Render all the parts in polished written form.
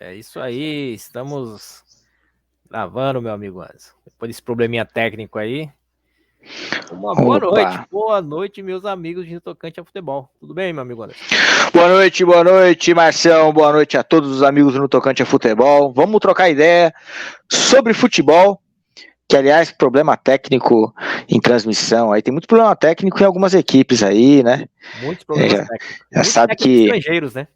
É isso aí, estamos gravando, meu amigo Anderson. Depois desse probleminha técnico aí. Uma Opa! boa noite, meus amigos de Tocante a Futebol. Tudo bem, meu amigo Anderson? Boa noite, Marcião. Boa noite a todos os amigos no Tocante a Futebol. Vamos trocar ideia sobre futebol, que aliás, problema técnico em transmissão. Aí tem muito problema técnico em algumas equipes aí, né? Muitos problemas Já, técnicos. já Muitos sabe técnicos que estrangeiros, né?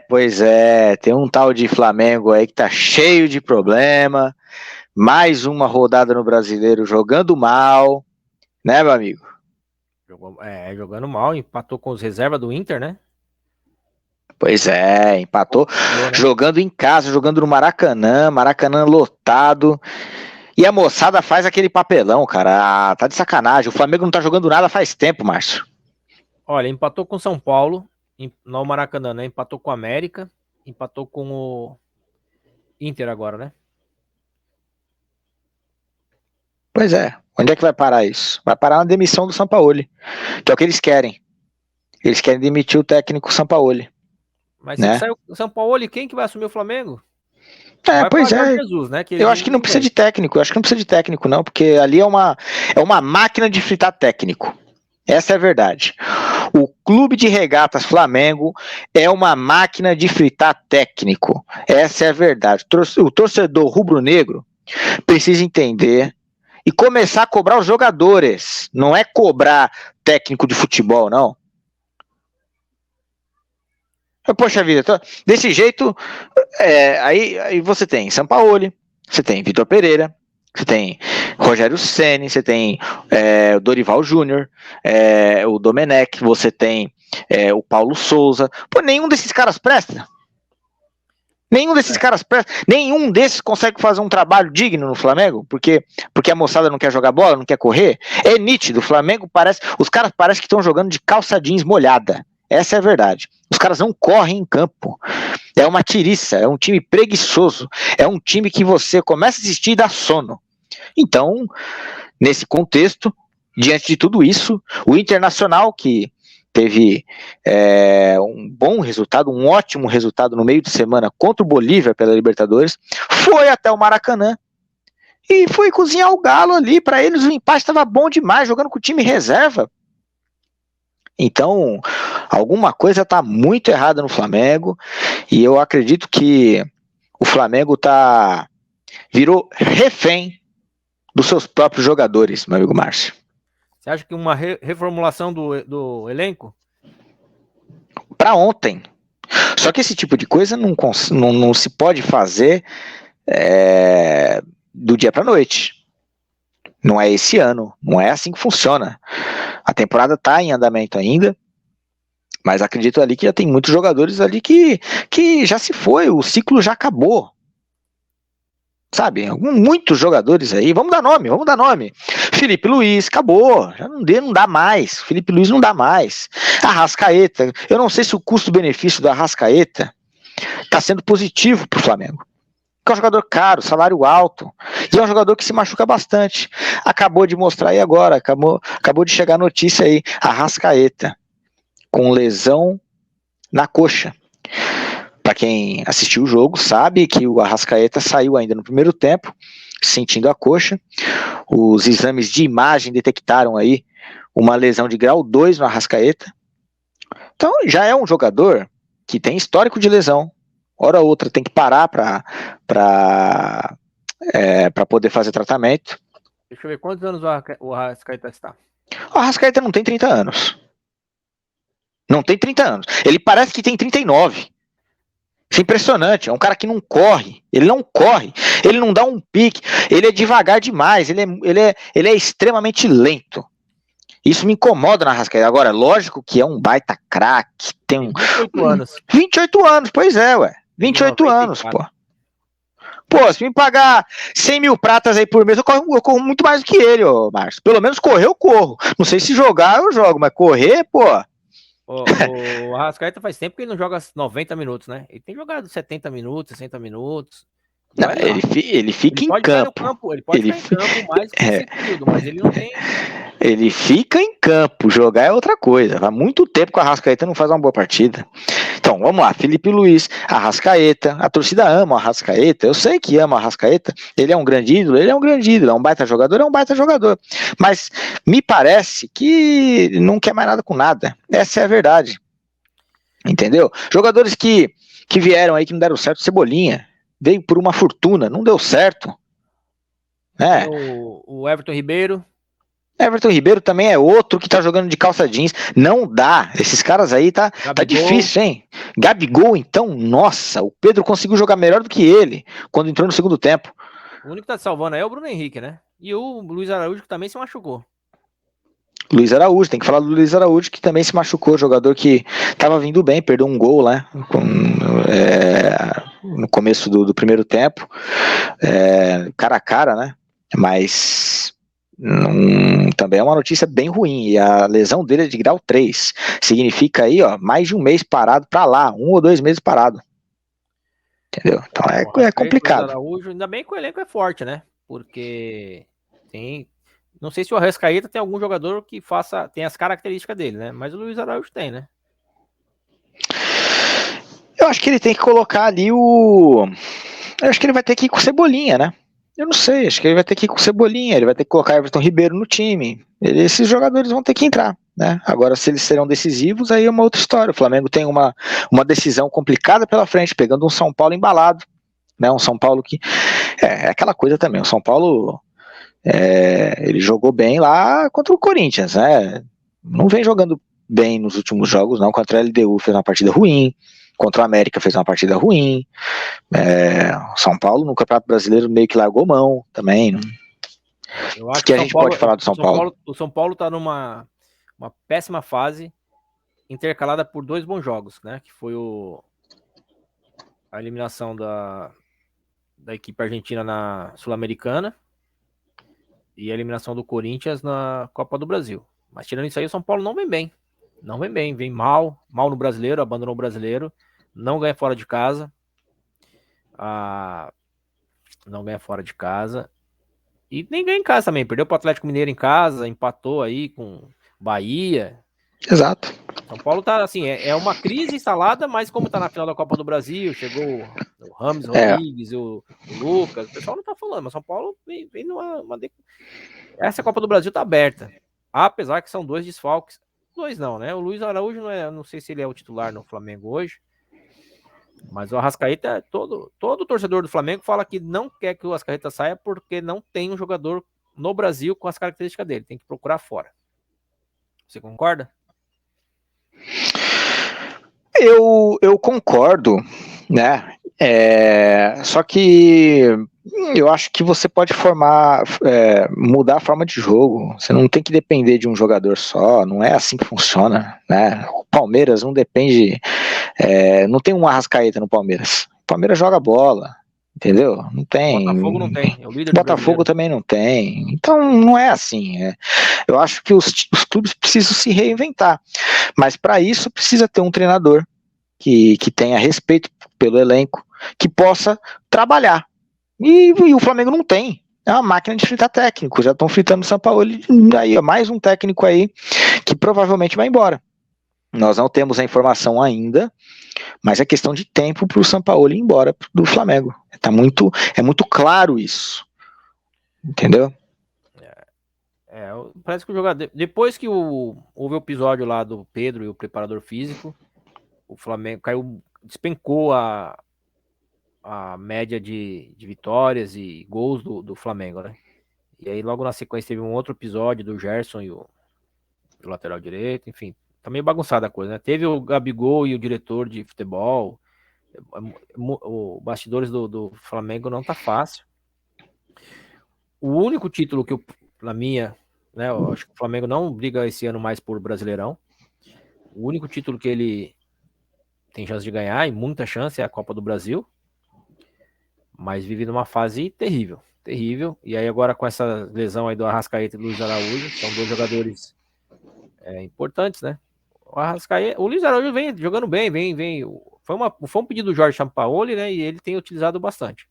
pois é, tem um tal de Flamengo aí que tá cheio de problema. Mais uma rodada no Brasileiro jogando mal, né, meu amigo? Jogando mal, empatou com os reservas do Inter, né? Pois é, empatou Virou, né? jogando em casa, jogando no Maracanã, Maracanã lotado. E a moçada faz aquele papelão, cara. Tá de sacanagem. O Flamengo não tá jogando nada faz tempo, Márcio. Olha, empatou com São Paulo, no Maracanã, né? Empatou com o América, empatou com o Inter agora, né? Pois é. Onde é que vai parar isso? Vai parar na demissão do Sampaoli, que é o que eles querem. Eles querem demitir o técnico Sampaoli, Mas se né? sair o São Paulo, quem que vai assumir o Flamengo? É, Vai falar pois Jorge é. Jesus, né? Que Eu ele acho que não ninguém precisa de aguenta. técnico. Eu acho que não precisa de técnico, não, porque ali é uma máquina de fritar técnico. Essa é a verdade. O Clube de Regatas Flamengo é uma máquina de fritar técnico. Essa é a verdade. O torcedor rubro-negro precisa entender e começar a cobrar os jogadores. Não é cobrar técnico de futebol, não. Poxa vida, desse jeito, aí você tem Sampaoli, você tem Vitor Pereira, você tem Rogério Ceni, você tem o Dorival Júnior, o Domenech, você tem o Paulo Souza. Pô, nenhum desses caras presta. Nenhum desses consegue fazer um trabalho digno no Flamengo, porque a moçada não quer jogar bola, não quer correr. É nítido, o Flamengo os caras parecem que estão jogando de calça jeans molhada. Essa é a verdade. Os caras não correm em campo. É uma tiriça, é um time preguiçoso, é um time que você começa a assistir e dá sono. Então, nesse contexto, diante de tudo isso, o Internacional, que teve um bom resultado, um ótimo resultado no meio de semana contra o Bolívia pela Libertadores, foi até o Maracanã e foi cozinhar o galo ali. Para eles o empate estava bom demais, jogando com o time reserva. Então, alguma coisa está muito errada no Flamengo e eu acredito que o Flamengo virou refém dos seus próprios jogadores, meu amigo Márcio. Você acha que uma reformulação do elenco? Para ontem. Só que esse tipo de coisa não se pode fazer do dia para noite. Não é esse ano, não é assim que funciona. A temporada está em andamento ainda, mas acredito ali que já tem muitos jogadores ali que já se foi, o ciclo já acabou. Sabe, muitos jogadores aí, vamos dar nome. Felipe Luiz, acabou, já não dá mais. Felipe Luiz não dá mais. Arrascaeta, eu não sei se o custo-benefício do Arrascaeta está sendo positivo para o Flamengo. Porque é um jogador caro, salário alto, e é um jogador que se machuca bastante. Acabou de mostrar aí agora, acabou de chegar a notícia aí, Arrascaeta, com lesão na coxa. Para quem assistiu o jogo, sabe que o Arrascaeta saiu ainda no primeiro tempo, sentindo a coxa. Os exames de imagem detectaram aí uma lesão de grau 2 no Arrascaeta. Então já é um jogador que tem histórico de lesão. Hora ou outra tem que parar para poder fazer tratamento. Deixa eu ver quantos anos o Arrascaeta está. O Arrascaeta não tem 30 anos. Não tem 30 anos. Ele parece que tem 39. Isso é impressionante, é um cara que não corre, ele não dá um pique, ele é devagar demais, ele é extremamente lento. Isso me incomoda na Arrascaeta. Agora, lógico que é um baita craque, tem 28 anos. 28 anos, pois é, ué. 28 anos, pô. Pô, se me pagar 100 mil pratas aí por mês, eu corro muito mais do que ele, ô Márcio. Pelo menos correr eu corro. Não sei se jogar eu jogo, mas correr, pô... O Arrascaeta faz tempo que ele não joga 90 minutos, né? Ele tem jogado 70 minutos, 60 minutos. Não, ele fica em campo. Ele pode ficar em campo mais que esse período, mas ele não tem. Ele fica em campo jogar é outra coisa. Há muito tempo que o Arrascaeta não faz uma boa partida. Então, vamos lá, Felipe Luiz, Arrascaeta, a torcida ama o Arrascaeta, eu sei que ama o Arrascaeta, ele é um grande ídolo, é um baita jogador, mas me parece que não quer mais nada com nada, essa é a verdade, entendeu? Jogadores que vieram aí, que não deram certo, Cebolinha, veio por uma fortuna, não deu certo, né? O Everton Ribeiro. Everton Ribeiro também é outro que tá jogando de calça jeans. Não dá. Esses caras aí tá difícil, hein? Gabigol, então, nossa, o Pedro conseguiu jogar melhor do que ele quando entrou no segundo tempo. O único que tá salvando aí é o Bruno Henrique, né? E o Luiz Araújo, que também se machucou. Luiz Araújo, tem que falar do Luiz Araújo, que também se machucou, jogador que tava vindo bem, perdeu um gol, né? No começo do primeiro tempo, cara a cara, né? Mas também é uma notícia bem ruim, e a lesão dele é de grau 3, significa aí, ó, mais de um mês parado pra lá, 1 ou 2 meses parado, entendeu? Então é complicado. Araújo, ainda bem que o elenco é forte, né? Porque não sei se o Arrascaeta tem algum jogador que tem as características dele, né? Mas o Luiz Araújo tem, né? Eu acho que ele tem que colocar ali eu acho que ele vai ter que ir com Cebolinha, né? Eu não sei, acho que ele vai ter que ir com Cebolinha, ele vai ter que colocar Everton Ribeiro no time. Esses jogadores vão ter que entrar, né? Agora, se eles serão decisivos, aí é uma outra história. O Flamengo tem uma decisão complicada pela frente, pegando um São Paulo embalado, né? Um São Paulo que é aquela coisa também. O São Paulo ele jogou bem lá contra o Corinthians, né? Não vem jogando bem nos últimos jogos, não. Contra a LDU fez uma partida ruim, contra o América fez uma partida ruim. São Paulo no Campeonato Brasileiro meio que largou mão também. Eu acho que a gente pode falar do São Paulo? O São Paulo tá numa péssima fase, intercalada por 2 bons jogos, né? Que foi a eliminação da equipe argentina na Sul-Americana e a eliminação do Corinthians na Copa do Brasil. Mas tirando isso aí, o São Paulo não vem bem. Não vem bem, vem mal no Brasileiro, abandonou o Brasileiro, não ganha fora de casa. Não ganha fora de casa. E nem ganha em casa também. Perdeu pro Atlético Mineiro em casa, empatou aí com Bahia. Exato. São Paulo tá assim, é uma crise instalada, mas como tá na final da Copa do Brasil, chegou o Rames Rodrigues, o Lucas, o pessoal não tá falando, mas São Paulo vem Essa Copa do Brasil tá aberta. Apesar que são 2 desfalques. 2 não, né? O Luiz Araújo não sei se ele é o titular no Flamengo hoje. Mas o Arrascaeta, todo torcedor do Flamengo fala que não quer que o Arrascaeta saia porque não tem um jogador no Brasil com as características dele. Tem que procurar fora. Você concorda? Eu concordo, né? Só que eu acho que você pode mudar a forma de jogo. Você não tem que depender de um jogador só. Não é assim que funciona, né? O Palmeiras não depende. Não tem um Arrascaeta no Palmeiras. O Palmeiras joga bola, entendeu? Não tem. Botafogo não tem. É o líder Botafogo também não tem. Então não é assim. Eu acho que os clubes precisam se reinventar. Mas para isso precisa ter um treinador que tenha respeito pelo elenco, que possa trabalhar. E o Flamengo não tem. É uma máquina de fritar técnico. Já estão fritando o São Paulo. Aí, mais um técnico aí que provavelmente vai embora. Nós não temos a informação ainda, mas é questão de tempo para o São Paulo ir embora do Flamengo. É muito claro isso. Entendeu? Parece que o jogador. Depois que houve o episódio lá do Pedro e o preparador físico, o Flamengo despencou a média de vitórias e gols do Flamengo, né? E aí logo na sequência teve um outro episódio do Gerson e o lateral direito, enfim, tá meio bagunçada a coisa, né? Teve o Gabigol e o diretor de futebol, o bastidores do Flamengo não tá fácil. O único título que na minha, né, eu acho que o Flamengo não briga esse ano mais por Brasileirão. O único título que ele tem chance de ganhar, e muita chance, é a Copa do Brasil. Mas vive numa fase terrível. E aí agora com essa lesão aí do Arrascaeta e do Luiz Araújo, são 2 jogadores importantes, né? O Luiz Araújo vem jogando bem, foi um pedido do Jorge Sampaoli, né? E ele tem utilizado bastante.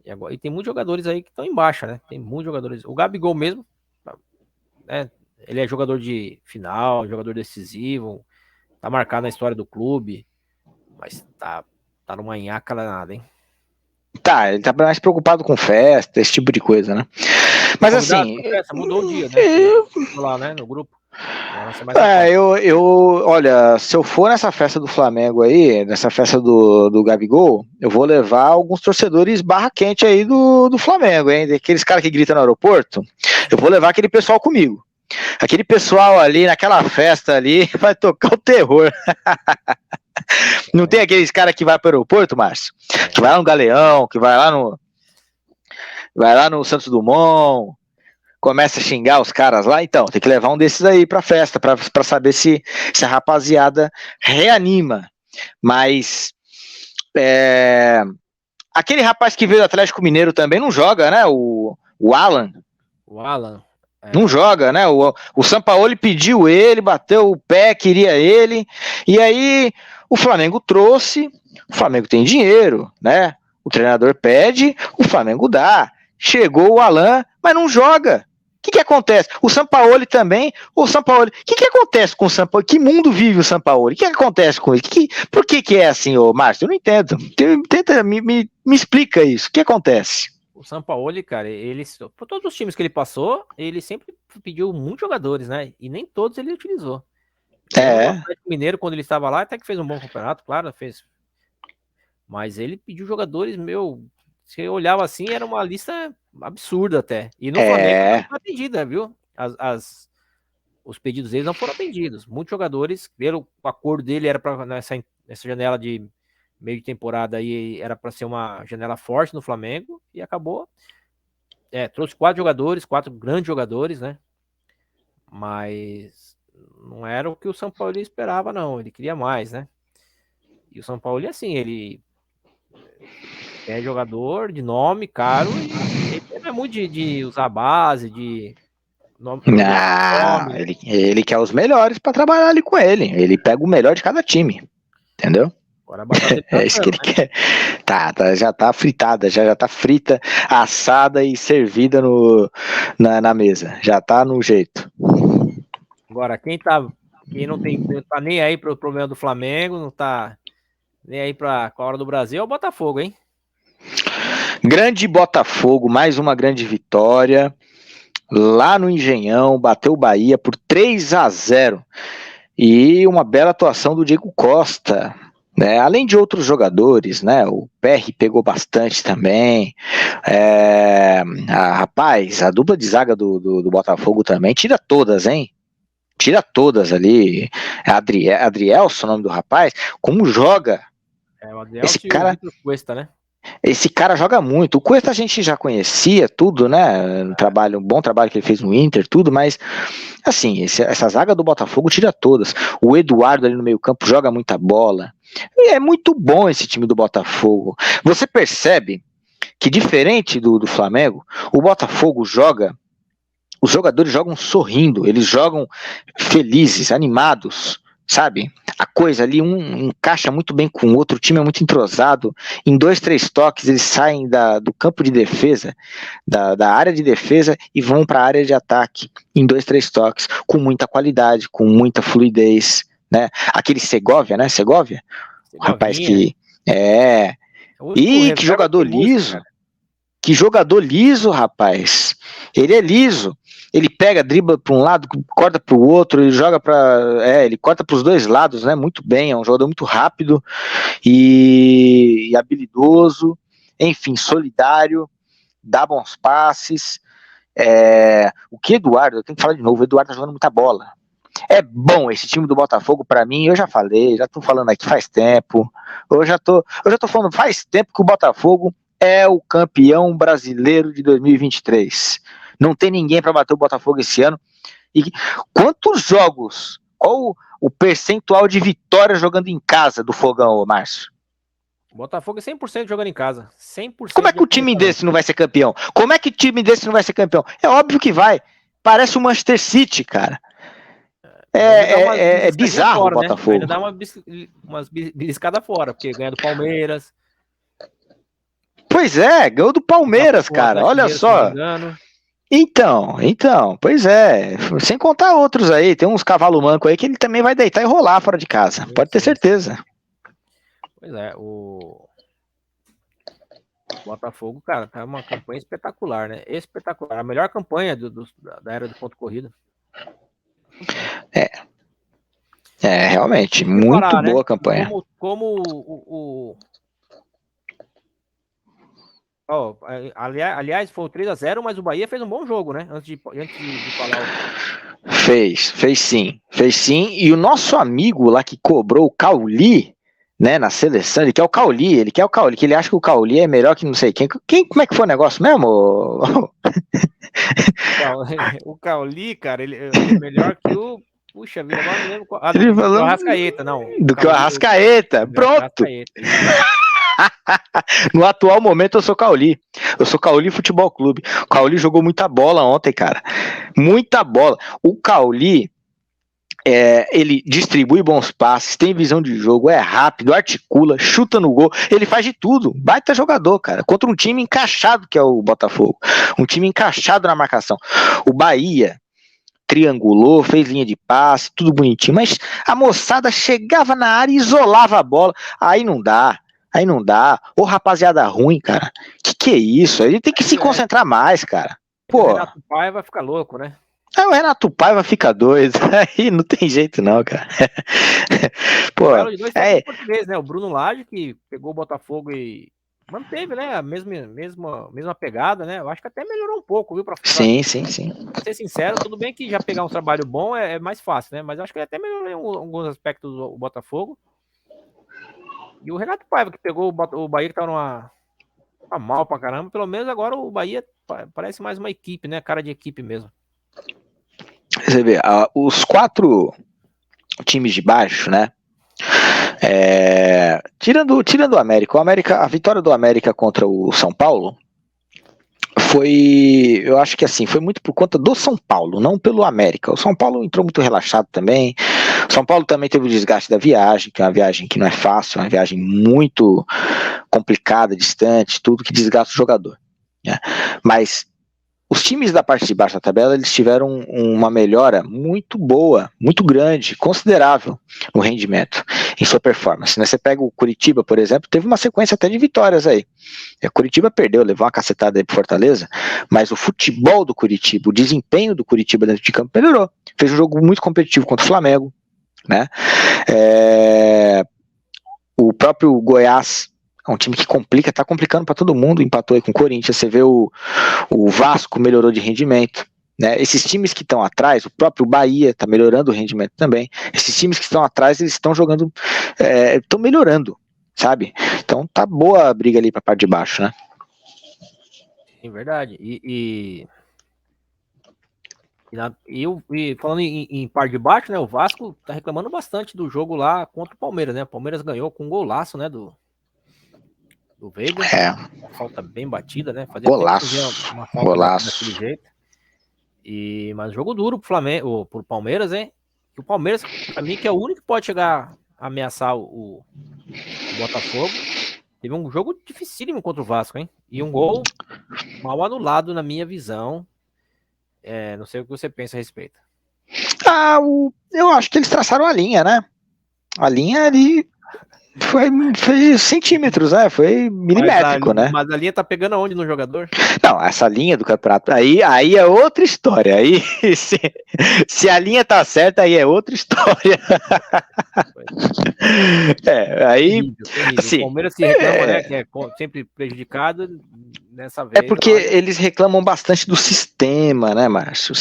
E tem muitos jogadores aí que estão em baixa, né? Tem muitos jogadores. O Gabigol mesmo, né? Ele é jogador de final, jogador decisivo, tá marcado na história do clube, mas tá numa nhaca danada, hein? Tá, ele tá mais preocupado com festa, esse tipo de coisa, né? Foi Mas convidado assim, pra festa? Mudou o dia, né? Você falou lá, né, no grupo. Agora vai ser mais à tarde. olha, se eu for nessa festa do Flamengo aí, nessa festa do Gabigol, eu vou levar alguns torcedores barra quente aí do Flamengo, hein? Daqueles caras que gritam no aeroporto, eu vou levar aquele pessoal comigo. Aquele pessoal ali, naquela festa ali, vai tocar o terror. Não tem aqueles caras que vai pro aeroporto, Márcio? Que vai lá no Galeão, que vai lá no Santos Dumont, começa a xingar os caras lá, então, tem que levar um desses aí pra festa, pra saber se a rapaziada reanima. Mas aquele rapaz que veio do Atlético Mineiro também não joga, né? O Alan. O Alan. Não joga, né? O Sampaoli pediu ele, bateu o pé, queria ele, e aí o Flamengo trouxe, o Flamengo tem dinheiro, né? O treinador pede, o Flamengo dá. Chegou o Alan, mas não joga. O que acontece? O Sampaoli também, o que acontece com o Sampaoli? Que mundo vive o Sampaoli? O que acontece com ele? Por que é assim, ô Márcio? Eu não entendo. Tenta, me explica isso. O que acontece? O Sampaoli, cara, por todos os times que ele passou, ele sempre pediu muitos jogadores, né? E nem todos ele utilizou. Mesmo no Atlético Mineiro, quando ele estava lá, até que fez um bom campeonato, claro, fez. Mas ele pediu jogadores, você olhava assim, era uma lista absurda até. E no Flamengo não foi atendida, viu? Os pedidos deles não foram atendidos. Muitos jogadores, pelo acordo dele, era para nessa janela de meio de temporada aí, era para ser uma janela forte no Flamengo, e acabou. Trouxe 4 grandes jogadores, né? Mas não era o que o São Paulo esperava, não. Ele queria mais, né? E o São Paulo, assim, ele é jogador de nome, caro, e ele não é muito de usar a base, de nome, ele quer os melhores para trabalhar ali com ele. Ele pega o melhor de cada time, entendeu? Agora a batata ele é isso que ele quer. Já tá fritada, já tá frita, assada e servida na mesa. Já tá no jeito. Agora, quem não tá nem aí pro problema do Flamengo, não tá nem aí com a hora do Brasil, é o Botafogo, hein? Grande Botafogo, mais uma grande vitória. Lá no Engenhão, bateu o Bahia por 3-0. E uma bela atuação do Diego Costa, né? Além de outros jogadores, né? O PR pegou bastante também. Rapaz, a dupla de zaga do Botafogo também tira todas, hein? Tira todas ali. Adrielson, o nome do rapaz, como joga? O Adrielson esse cara, e o Vitor Cuesta, né? Esse cara joga muito. O Cuesta a gente já conhecia tudo, né? Um bom trabalho que ele fez no Inter, tudo, mas assim, essa zaga do Botafogo tira todas. O Eduardo ali no meio-campo joga muita bola. E é muito bom esse time do Botafogo. Você percebe que, diferente do Flamengo, o Botafogo joga. Os jogadores jogam sorrindo, eles jogam felizes, animados, sabe? A coisa ali, um encaixa muito bem com o outro, o time é muito entrosado. Em 2, 3 toques, eles saem do campo de defesa, da área de defesa, e vão para a área de ataque em 2, 3 toques, com muita qualidade, com muita fluidez, né? Aquele Segovia, né? Segovia? O rapaz que que jogador liso. Que jogador liso, rapaz. Ele é liso. Ele pega, dribla para um lado, corta para o outro, ele joga ele corta para os dois lados, né? Muito bem, é um jogador muito rápido e habilidoso, enfim, solidário, dá bons passes. O que Eduardo, eu tenho que falar de novo, o Eduardo tá jogando muita bola. É bom esse time do Botafogo para mim, eu já falei, já tô falando aqui faz tempo. Eu já tô falando faz tempo que o Botafogo é o campeão brasileiro de 2023. Não tem ninguém para bater o Botafogo esse ano. E quantos jogos? Qual o percentual de vitória jogando em casa do Fogão, Márcio? O Botafogo é 100% jogando em casa. 100%. Como é que o time desse não vai ser campeão? Como é que o time desse não vai ser campeão? É óbvio que vai. Parece o Manchester City, cara. É bizarro fora, o Botafogo. Né? Ainda dá umas beliscadas fora, porque ganha do Palmeiras. Pois é, ganhou do Palmeiras, cara. Olha só. Então, pois é. Sem contar outros aí, tem uns cavalo manco aí que ele também vai deitar e rolar fora de casa. Pode ter certeza. Pois é, o Botafogo, cara, tá uma campanha espetacular, né? Espetacular. A melhor campanha da era do ponto corrida. Realmente, muito Parar, boa né? a campanha. Como oh, aliás, foi o 3-0, mas o Bahia fez um bom jogo, né? Antes de falar. Fez sim. E o nosso amigo lá que cobrou o Cauli, né, na seleção, ele quer o Cauli, que ele acha que o Cauli é melhor que não sei quem. Como é que foi o negócio mesmo? O Cauli, cara, ele é melhor que o... Puxa vida, agora não lembro qual... Ele falou do Arrascaeta, não. Do que o Arrascaeta. Pronto. No atual momento eu sou Cauli. Eu sou Cauli Futebol Clube. O Cauli jogou muita bola ontem, cara. Muita bola. O Cauli, ele distribui bons passes, tem visão de jogo, é rápido, articula, chuta no gol. Ele faz de tudo. Baita jogador, cara. Contra um time encaixado que é o Botafogo. Um time encaixado na marcação. O Bahia triangulou, fez linha de passe, tudo bonitinho. Mas a moçada chegava na área e isolava a bola. Aí não dá. Ô, rapaziada ruim, cara. Que é isso? Ele tem que se concentrar mais, cara. Pô. O Renato Paiva fica louco, né? O Renato Paiva fica doido. Aí não tem jeito não, cara. Pô, português, né? O Bruno Lage, que pegou o Botafogo e manteve, né? A mesma pegada, né? Eu acho que até melhorou um pouco, viu? Sim. Pra ser sincero, tudo bem que já pegar um trabalho bom é mais fácil, né? Mas eu acho que ele até melhorou em alguns aspectos o Botafogo. E o Renato Paiva, que pegou o Bahia, que tá mal pra caramba. Pelo menos agora o Bahia parece mais uma equipe, né? Cara de equipe mesmo. Você vê, os 4 times de baixo, né? Tirando o América, a vitória do América contra o São Paulo eu acho que assim, foi muito por conta do São Paulo, não pelo América. O São Paulo entrou muito relaxado também. O São Paulo também teve o desgaste da viagem, que é uma viagem que não é fácil, é uma viagem muito complicada, distante, tudo que desgasta o jogador, né? Mas os times da parte de baixo da tabela, eles tiveram uma melhora muito boa, muito grande, considerável no rendimento, em sua performance, né? Você pega o Curitiba, por exemplo, teve uma sequência até de vitórias aí. O Curitiba perdeu, levou uma cacetada aí pro Fortaleza, mas o futebol do Curitiba, o desempenho do Curitiba dentro de campo melhorou. Fez um jogo muito competitivo contra o Flamengo, né? O próprio Goiás é um time que complica, tá complicando para todo mundo, empatou aí com o Corinthians. Você vê o Vasco melhorou de rendimento, né? Esses times que estão atrás, o próprio Bahia está melhorando o rendimento também. Esses times que estão atrás, eles estão jogando, estão melhorando, sabe? Então tá boa a briga ali para a parte de baixo, né? Sim, verdade. E falando em parte de baixo, né? O Vasco tá reclamando bastante do jogo lá contra o Palmeiras, né? O Palmeiras ganhou com um golaço, né? Do Veiga. Uma falta bem batida, né? Fazia golaço. Uma falta daquele jeito. Mas jogo duro pro Flamengo, pro Palmeiras, hein? E o Palmeiras, pra mim, que é o único que pode chegar a ameaçar o Botafogo. Teve um jogo dificílimo contra o Vasco, hein? E um gol mal anulado, na minha visão. Não sei o que você pensa a respeito. Eu acho que eles traçaram a linha, né? A linha ali foi centímetros, né? Foi milimétrico, né? Mas a linha tá pegando aonde no jogador? Não, essa linha do campeonato, aí é outra história. Aí, se a linha tá certa, aí é outra história. Terrível. Assim, o Palmeiras se reclama, né? Que é sempre prejudicado nessa vez. É porque eles reclamam bastante do sistema, né, Márcio?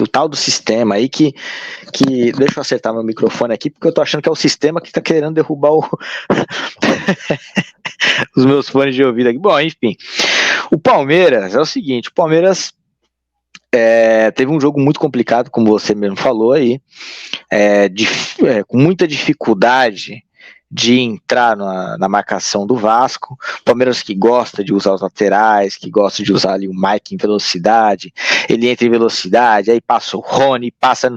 O tal do sistema aí que deixa eu acertar meu microfone aqui, porque eu tô achando que é o sistema que tá querendo derrubar os meus fones de ouvido aqui. Bom, enfim. O Palmeiras é o seguinte, o Palmeiras teve um jogo muito complicado, como você mesmo falou aí, com muita dificuldade de entrar na marcação do Vasco. O Palmeiras que gosta de usar os laterais, que gosta de usar ali o Mike em velocidade, ele entra em velocidade, aí passa o Rony, passa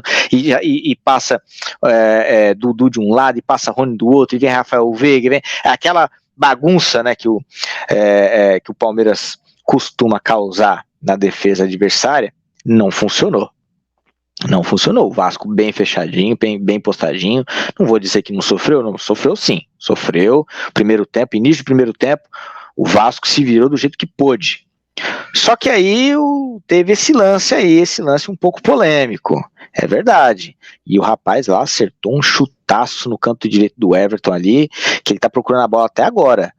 Dudu de um lado e passa Rony do outro, e vem Rafael Veiga, vem aquela bagunça, né, que o Palmeiras costuma causar na defesa adversária, não funcionou. Não funcionou. O Vasco bem fechadinho, bem postadinho. Não vou dizer que não sofreu, não. Sofreu sim. Sofreu. Primeiro tempo, início do primeiro tempo, o Vasco se virou do jeito que pôde. Só que aí teve esse lance um pouco polêmico. É verdade. E o rapaz lá acertou um chutaço no canto direito do Everton ali, que ele tá procurando a bola até agora.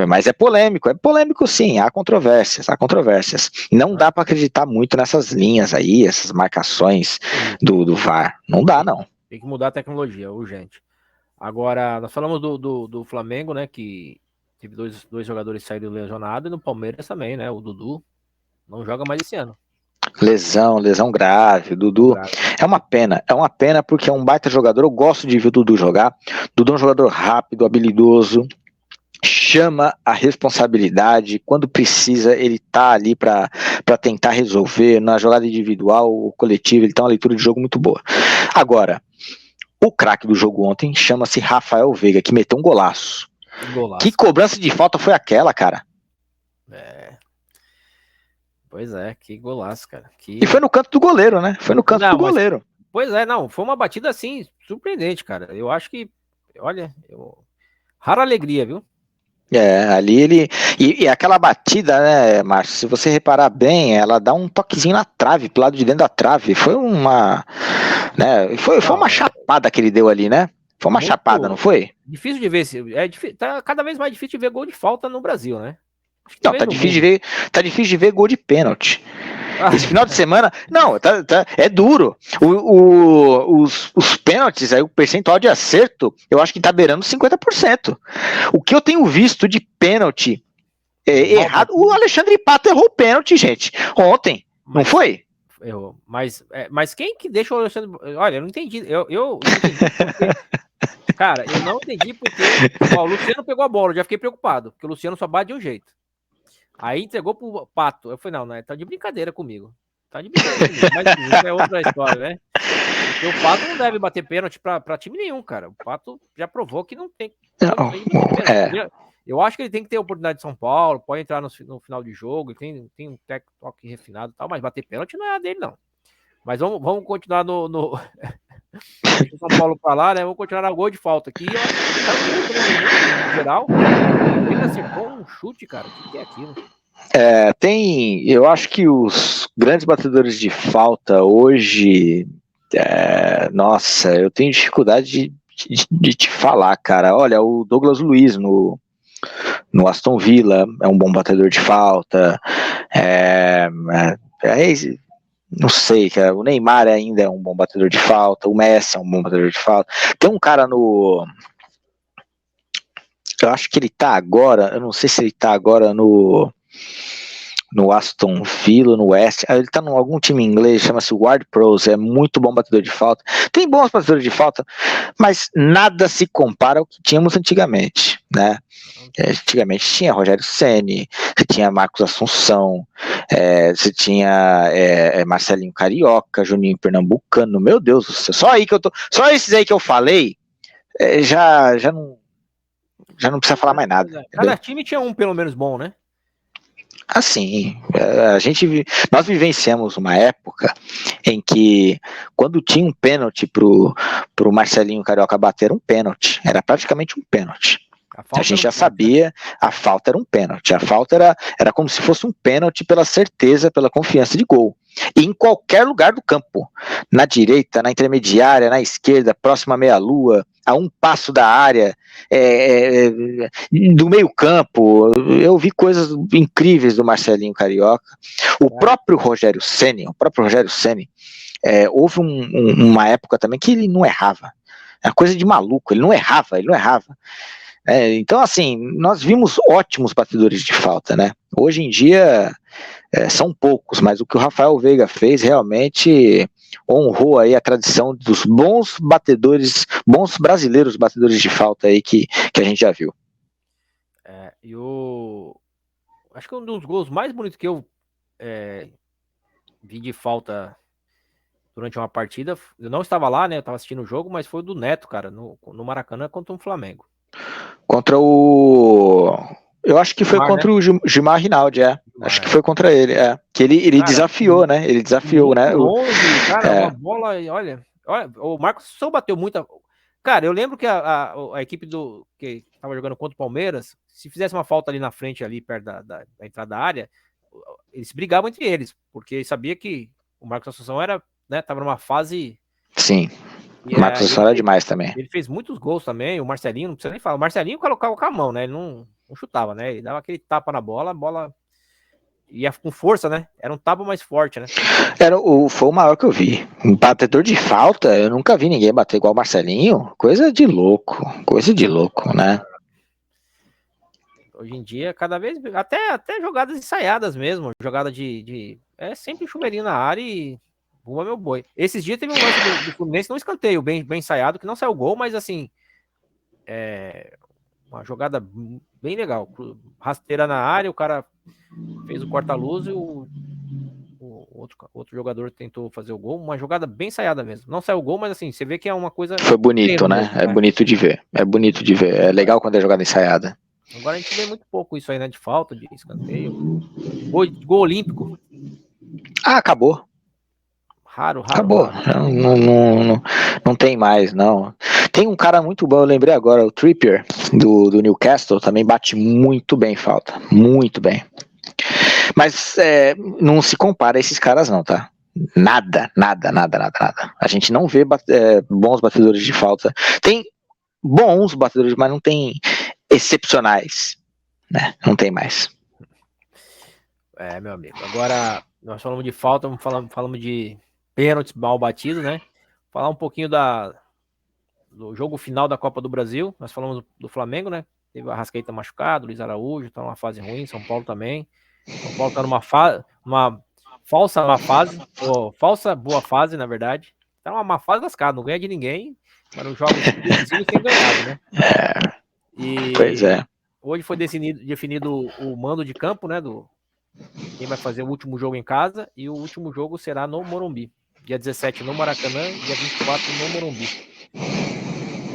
Mas é polêmico sim, há controvérsias. Não dá para acreditar muito nessas linhas aí, essas marcações do VAR. Não dá, não. Tem que mudar a tecnologia, urgente. Agora, nós falamos do Flamengo, né, que teve dois jogadores saíram lesionados, e no Palmeiras também, né, o Dudu não joga mais esse ano. Lesão grave, o Dudu é uma pena porque é um baita jogador, eu gosto de ver o Dudu jogar. Dudu é um jogador rápido, habilidoso, chama a responsabilidade, quando precisa ele tá ali para tentar resolver, na jogada individual ou coletiva, ele tem uma leitura de jogo muito boa. Agora, o craque do jogo ontem chama-se Rafael Veiga, que meteu um golaço. Que cobrança de falta foi aquela, cara? Pois é, que golaço, cara. E foi no canto do goleiro, né? Foi no canto do goleiro. Pois é, não, foi uma batida assim, surpreendente, cara. Eu acho que, olha, rara alegria, viu? Ali ele. E aquela batida, né, Márcio? Se você reparar bem, ela dá um toquezinho na trave, pro lado de dentro da trave. Foi uma. Né, foi uma chapada que ele deu ali, né? Foi uma chapada, não foi? Difícil de ver. Tá cada vez mais difícil de ver gol de falta no Brasil, né? Não, tá difícil de ver gol de pênalti. Esse final de semana, não, é duro. Os pênaltis, aí o percentual de acerto, eu acho que tá beirando 50%. O que eu tenho visto de pênalti errado, o Alexandre Pato errou o pênalti, gente, ontem, não foi? Errou. Mas quem que deixa o Alexandre... Olha, eu não entendi. Eu não entendi porque... Cara, eu não entendi porque o Luciano pegou a bola, eu já fiquei preocupado, porque o Luciano só bate de um jeito. Aí entregou pro Pato. Eu falei, não, tá de brincadeira comigo. Tá de brincadeira comigo. Mas isso é outra história, né? Porque o Pato não deve bater pênalti pra time nenhum, cara. O Pato já provou que não tem. Eu acho que ele tem que ter oportunidade de São Paulo, pode entrar no final de jogo, ele tem um toque refinado e tal, mas bater pênalti não é dele, não. Mas vamos continuar no... Deixa o São Paulo pra lá, né? Vamos continuar no gol de falta aqui. Eu acho que no geral, ele acertou um chute, cara. O que é aquilo? Eu acho que os grandes batedores de falta hoje, nossa, eu tenho dificuldade de te falar, cara. Olha, o Douglas Luiz no Aston Villa é um bom batedor de falta. Não sei, cara. O Neymar ainda é um bom batedor de falta. O Messi é um bom batedor de falta. Tem um cara eu acho que ele tá agora. Eu não sei se ele tá agora no Aston Villa, no West. Ele tá em algum time inglês, chama-se Ward-Prowse. É muito bom batedor de falta. Tem bons batedores de falta, mas nada se compara ao que tínhamos antigamente, né? Antigamente tinha Rogério Ceni, você tinha Marcos Assunção, você tinha Marcelinho Carioca, Juninho Pernambucano, meu Deus do céu, só esses aí que eu falei, já não precisa falar mais nada. Cada time tinha um pelo menos bom, né? Assim, nós vivenciamos uma época em que quando tinha um pênalti pro Marcelinho Carioca bater um pênalti, era praticamente um pênalti. A gente já sabia, a falta era um pênalti. A falta era como se fosse um pênalti pela certeza, pela confiança de gol. E em qualquer lugar do campo. Na direita, na intermediária, na esquerda, próxima à meia-lua, a um passo da área, do meio campo. Eu vi coisas incríveis do Marcelinho Carioca. O próprio Rogério Ceni, houve uma época também que ele não errava. É coisa de maluco, ele não errava. Então, assim, nós vimos ótimos batedores de falta, né? Hoje em dia são poucos, mas o que o Rafael Veiga fez realmente honrou aí a tradição dos bons batedores, bons brasileiros batedores de falta aí que a gente já viu. Acho que um dos gols mais bonitos que eu vi de falta durante uma partida, eu não estava lá, né? Eu estava assistindo o jogo, mas foi o do Neto, cara, no Maracanã contra o Flamengo. Eu acho que foi contra o Gilmar Rinaldi, Acho que foi contra ele, que ele Cara, desafiou, né? Ele desafiou, né? longe, cara, uma bola, olha, o Marcos Assunção bateu muita. Cara, eu lembro que a equipe que tava jogando contra o Palmeiras, se fizesse uma falta ali na frente, ali perto da entrada da área, eles brigavam entre eles, porque sabia que o Marcos Assunção era, né, tava numa fase. Sim. O Marcos Assunção era demais também. Ele fez muitos gols também, o Marcelinho, não precisa nem falar. O Marcelinho colocava com a mão, né? Ele não chutava, né? Ele dava aquele tapa na bola, a bola ia com força, né? Era um tapa mais forte, né? Foi o maior que eu vi. Um batedor de falta, eu nunca vi ninguém bater igual o Marcelinho. Coisa de louco, né? Hoje em dia, cada vez, até jogadas ensaiadas mesmo, jogada é sempre chuveirinho na área e voa meu boi. Esses dias teve um lance do Fluminense, não escanteio, bem ensaiado, que não saiu gol, mas assim, uma jogada bem legal. Rasteira na área, o cara fez o corta-luz e o outro jogador tentou fazer o gol. Uma jogada bem ensaiada mesmo. Não saiu o gol, mas assim, você vê que é uma coisa... Foi bonito, né? Mesmo, bonito de ver. É bonito de ver. É legal quando é jogada ensaiada. Agora a gente vê muito pouco isso aí, né? De falta, de escanteio. Gol olímpico. Acabou. Raro. Acabou. Não tem mais, não. Tem um cara muito bom, eu lembrei agora, o Trippier, do Newcastle, também bate muito bem falta. Muito bem. Mas não se compara a esses caras não, tá? Nada. A gente não vê bons batedores de falta. Tem bons batedores, mas não tem excepcionais, né? Não tem mais. Meu amigo. Agora, nós falamos de falta, falamos de pênaltis mal batidos, né? Falar um pouquinho do jogo final da Copa do Brasil. Nós falamos do Flamengo, né? Teve o Arrascaeta machucado, Luiz Araújo, tá numa fase ruim, São Paulo também. São Paulo tá numa falsa má fase, ou falsa boa fase, na verdade. Tá numa má fase lascada, não ganha de ninguém, mas nos jogos decisivos tem ganhado, né? Pois é. Hoje foi definido o mando de campo, né? Quem vai fazer o último jogo em casa, e o último jogo será no Morumbi. Dia 17 no Maracanã, dia 24 no Morumbi.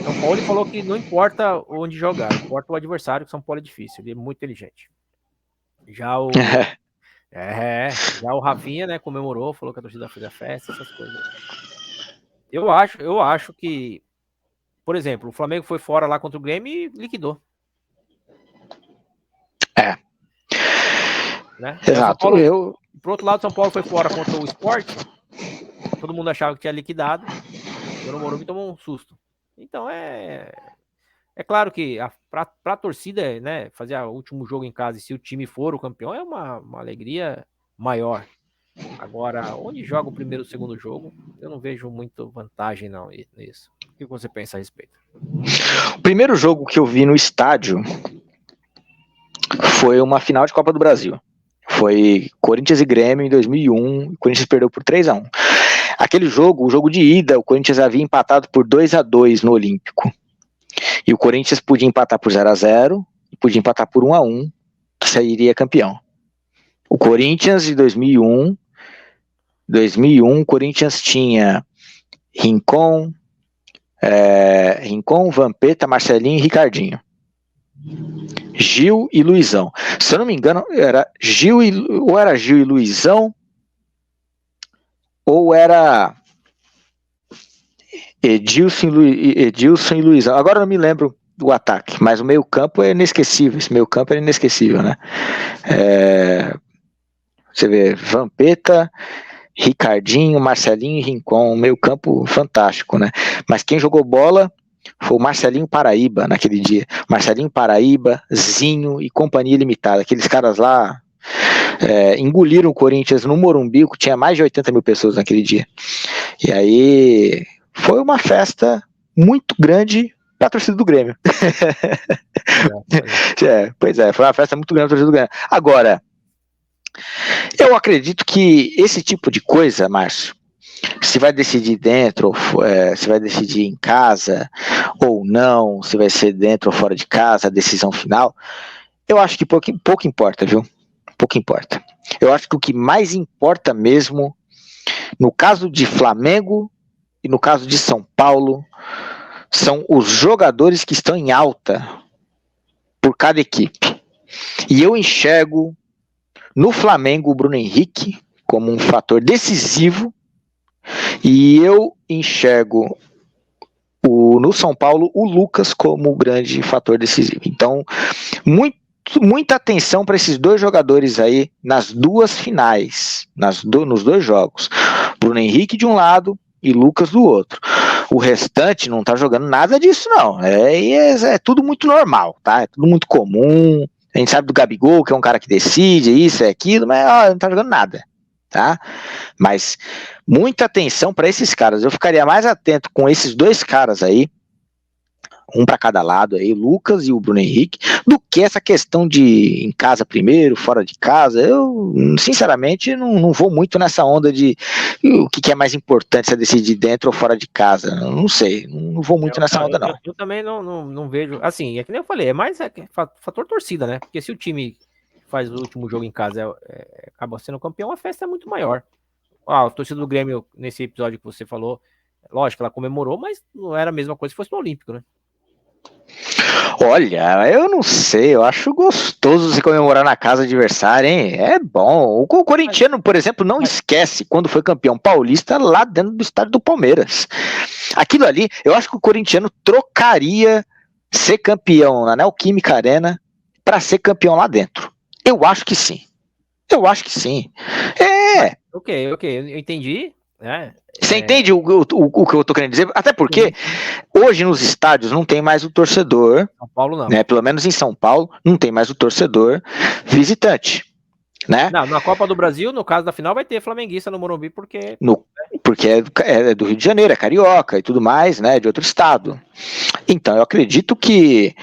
São Paulo falou que não importa onde jogar, importa o adversário, que São Paulo é difícil, ele é muito inteligente. Já o Rafinha, né, comemorou, falou que a torcida fez a festa, essas coisas. Eu acho que, por exemplo, o Flamengo foi fora lá contra o Grêmio e liquidou. Né? Exato. Por outro lado, São Paulo foi fora contra o Sport, todo mundo achava que tinha liquidado, o Morumbi tomou um susto. Então é claro que para a torcida, né, fazer o último jogo em casa, e se o time for o campeão, é uma alegria maior. Agora, onde joga o primeiro e o segundo jogo, eu não vejo muita vantagem não nisso. O que você pensa a respeito? O primeiro jogo que eu vi no estádio foi uma final de Copa do Brasil. Foi Corinthians e Grêmio em 2001, o Corinthians perdeu por 3-1. Aquele jogo, o jogo de ida, o Corinthians havia empatado por 2-2 no Olímpico. E o Corinthians podia empatar por 0-0, podia empatar por 1-1, que sairia campeão. O Corinthians de 2001, o Corinthians tinha Rincon, Vampeta, Marcelinho e Ricardinho. Gil e Luizão. Se eu não me engano, era Gil e Luizão, ou era Edilson e Luizão. Agora eu não me lembro do ataque, mas o meio campo é inesquecível. Esse meio campo é inesquecível, né? Você vê, Vampeta, Ricardinho, Marcelinho e Rincon, meio campo fantástico, né? Mas quem jogou bola foi o Marcelinho Paraíba naquele dia. Marcelinho Paraíba, Zinho e Companhia Limitada. Aqueles caras lá engoliram o Corinthians no Morumbi, que tinha mais de 80 mil pessoas naquele dia. E aí foi uma festa muito grande para a torcida do Grêmio. Pois é, foi uma festa muito grande para a torcida do Grêmio. Agora, eu acredito que esse tipo de coisa, Márcio, se vai decidir dentro, se vai decidir em casa ou não, se vai ser dentro ou fora de casa, a decisão final, eu acho que pouco importa, viu? Pouco importa. Eu acho que o que mais importa mesmo, no caso de Flamengo e no caso de São Paulo, são os jogadores que estão em alta por cada equipe. E eu enxergo No Flamengo, o Bruno Henrique como um fator decisivo. E eu enxergo no São Paulo o Lucas como grande fator decisivo. Então, muita atenção para esses dois jogadores aí nas duas finais, nos dois jogos. Bruno Henrique de um lado e Lucas do outro. O restante não tá jogando nada disso, não. É tudo muito normal, tá? É tudo muito comum. A gente sabe do Gabigol, que é um cara que decide, isso, é aquilo, mas não tá jogando nada, tá? Mas muita atenção para esses caras. Eu ficaria mais atento com esses dois caras aí, um para cada lado aí, o Lucas e o Bruno Henrique, do que essa questão de em casa primeiro, fora de casa. Eu, sinceramente, não vou muito nessa onda de o que é mais importante, se é decidir dentro ou fora de casa. Eu não sei, não vou muito nessa onda, não. Eu também não vejo, assim, é que nem eu falei, é mais fator torcida, né? Porque se o time faz o último jogo em casa acaba sendo campeão, a festa é muito maior. A torcida do Grêmio, nesse episódio que você falou, lógico, ela comemorou, mas não era a mesma coisa se fosse no Olímpico, né? Olha, eu não sei, eu acho gostoso se comemorar na casa adversária, hein? É bom. O corintiano, por exemplo, não esquece quando foi campeão paulista lá dentro do estádio do Palmeiras. Aquilo ali, eu acho que o corintiano trocaria ser campeão na Neoquímica Arena para ser campeão lá dentro. Eu acho que sim. Eu acho que sim. Ok, eu entendi. Você entende o que eu tô querendo dizer? Até porque hoje nos estádios não tem mais o torcedor. São Paulo não. Né? Pelo menos em São Paulo não tem mais o torcedor visitante. Né? Não, na Copa do Brasil, no caso da final, vai ter flamenguista no Morumbi, porque é do Rio de Janeiro, é carioca e tudo mais, né? De outro estado. Então eu acredito que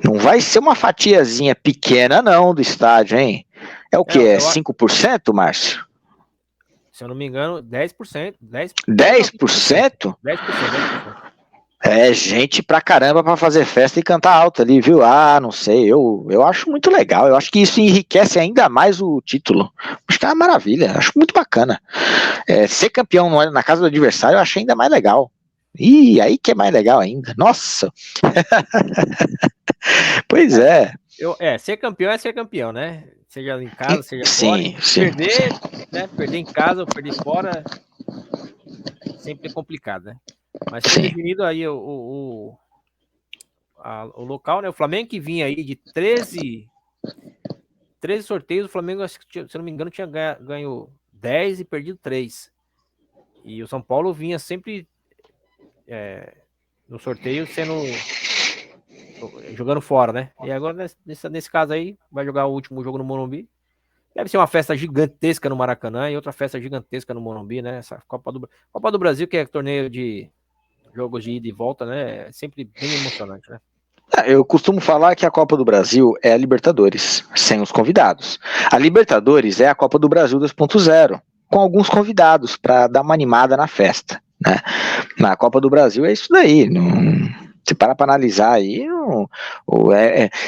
não vai ser uma fatiazinha pequena, não, do estádio, hein? É o que? É 5%, Márcio? Se eu não me engano, 10%. 10%? 10%. É gente pra caramba pra fazer festa e cantar alto ali, viu? Ah, não sei, eu acho muito legal. Eu acho que isso enriquece ainda mais o título. Acho que é uma maravilha, acho muito bacana. Ser campeão na casa do adversário eu acho ainda mais legal. E aí que é mais legal ainda. Nossa! Pois é. Ser campeão é ser campeão, né? Seja em casa, seja fora. Perder, né? Perder em casa ou perder fora sempre é complicado, né? Mas foi definido aí o local, né? O Flamengo que vinha aí de 13 sorteios, o Flamengo, se eu não me engano, tinha ganho 10 e perdido 3. E o São Paulo vinha sempre no sorteio jogando fora, né? E agora, nesse caso aí, vai jogar o último jogo no Morumbi. Deve ser uma festa gigantesca no Maracanã e outra festa gigantesca no Morumbi, né? Essa Copa do Brasil, que é torneio de jogos de ida e volta, né? É sempre bem emocionante, né? Eu costumo falar que a Copa do Brasil é a Libertadores, sem os convidados. A Libertadores é a Copa do Brasil 2.0, com alguns convidados para dar uma animada na festa, né? Na Copa do Brasil é isso daí. Se parar para analisar aí,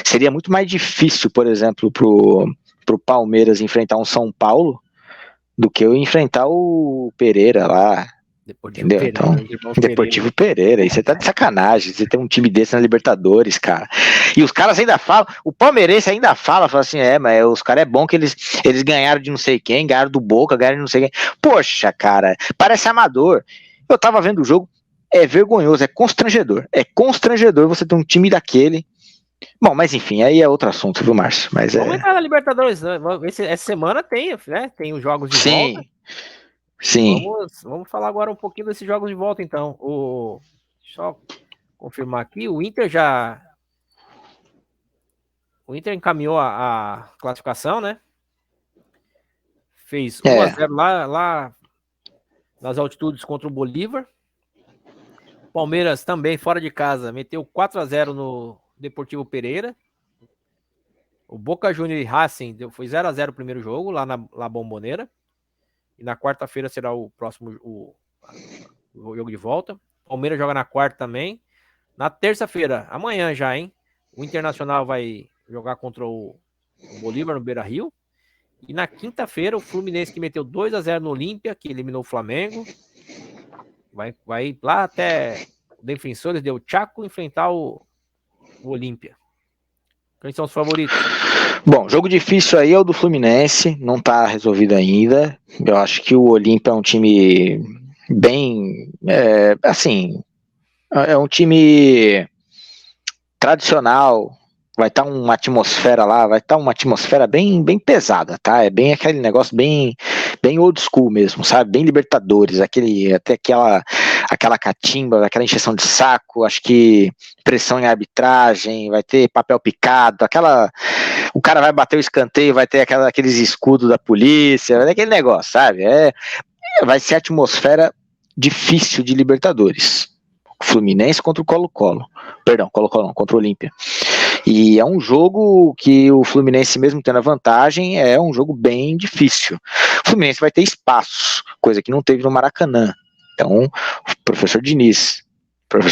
seria muito mais difícil, por exemplo, pro Palmeiras enfrentar um São Paulo do que eu enfrentar o Pereira lá. Entendeu? Pereira, então, Deportivo Pereira, e você tá de sacanagem, você tem um time desse na Libertadores, cara. E os caras ainda falam, o palmeirense ainda fala assim, mas os caras é bom que eles ganharam de não sei quem, ganharam do Boca, ganharam de não sei quem. Poxa, cara, parece amador. Eu tava vendo o jogo, é vergonhoso, é constrangedor você ter um time daquele. Bom, mas enfim, aí é outro assunto, viu, Márcio? Mas vamos entrar na Libertadores, né? Essa semana tem, né? Tem os jogos de volta. Sim. Vamos falar agora um pouquinho desses jogos de volta, então. Só confirmar aqui, o Inter encaminhou a classificação, né? Fez 1-0 lá nas altitudes contra o Bolívar. Palmeiras também, fora de casa, meteu 4-0 no Deportivo Pereira. O Boca Juniors e Racing foi 0-0 o primeiro jogo, lá na Bombonera. E na quarta-feira será o próximo o jogo de volta. Palmeiras joga na quarta também. Na terça-feira, amanhã já, hein? O Internacional vai jogar contra o Bolívar no Beira-Rio. E na quinta-feira, o Fluminense, que meteu 2-0 no Olímpia, que eliminou o Flamengo, vai lá até o Defensores del Chaco enfrentar o Olímpia. Quem são os favoritos? Bom, jogo difícil aí é o do Fluminense, não tá resolvido ainda. Eu acho que o Olímpia é um time bem, assim, é um time tradicional. Vai estar uma atmosfera lá, vai estar uma atmosfera bem, bem pesada, tá? É bem aquele negócio bem, bem old school mesmo, sabe? Bem Libertadores, até aquela catimba, aquela encheção de saco, acho que pressão em arbitragem, vai ter papel picado, o cara vai bater o escanteio, vai ter aqueles escudos da polícia, vai ter aquele negócio, sabe? Vai ser atmosfera difícil de Libertadores. Fluminense contra o Colo-Colo. Perdão, Colo-Colo não, contra o Olímpia. E é um jogo que o Fluminense, mesmo tendo a vantagem, é um jogo bem difícil. O Fluminense vai ter espaços, coisa que não teve no Maracanã. Então, o professor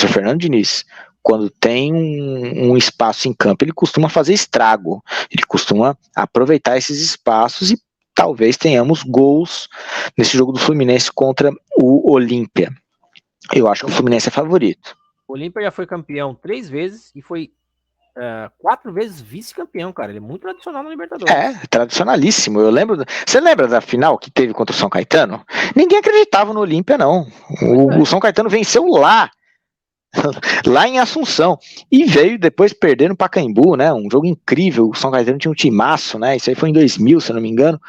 Fernando Diniz, quando tem um espaço em campo, ele costuma fazer estrago. Ele costuma aproveitar esses espaços e talvez tenhamos gols nesse jogo do Fluminense contra o Olímpia. Eu acho que o Fluminense é favorito. O Olímpia já foi campeão 3 vezes e foi 4 vezes vice-campeão, cara. Ele é muito tradicional no Libertadores. Tradicionalíssimo. Você lembra da final que teve contra o São Caetano? Ninguém acreditava no Olímpia, não. O São Caetano venceu lá em Assunção, e veio depois perder no Pacaembu, né? Um jogo incrível. O São Caetano tinha um timaço, né? Isso aí foi em 2000, se eu não me engano.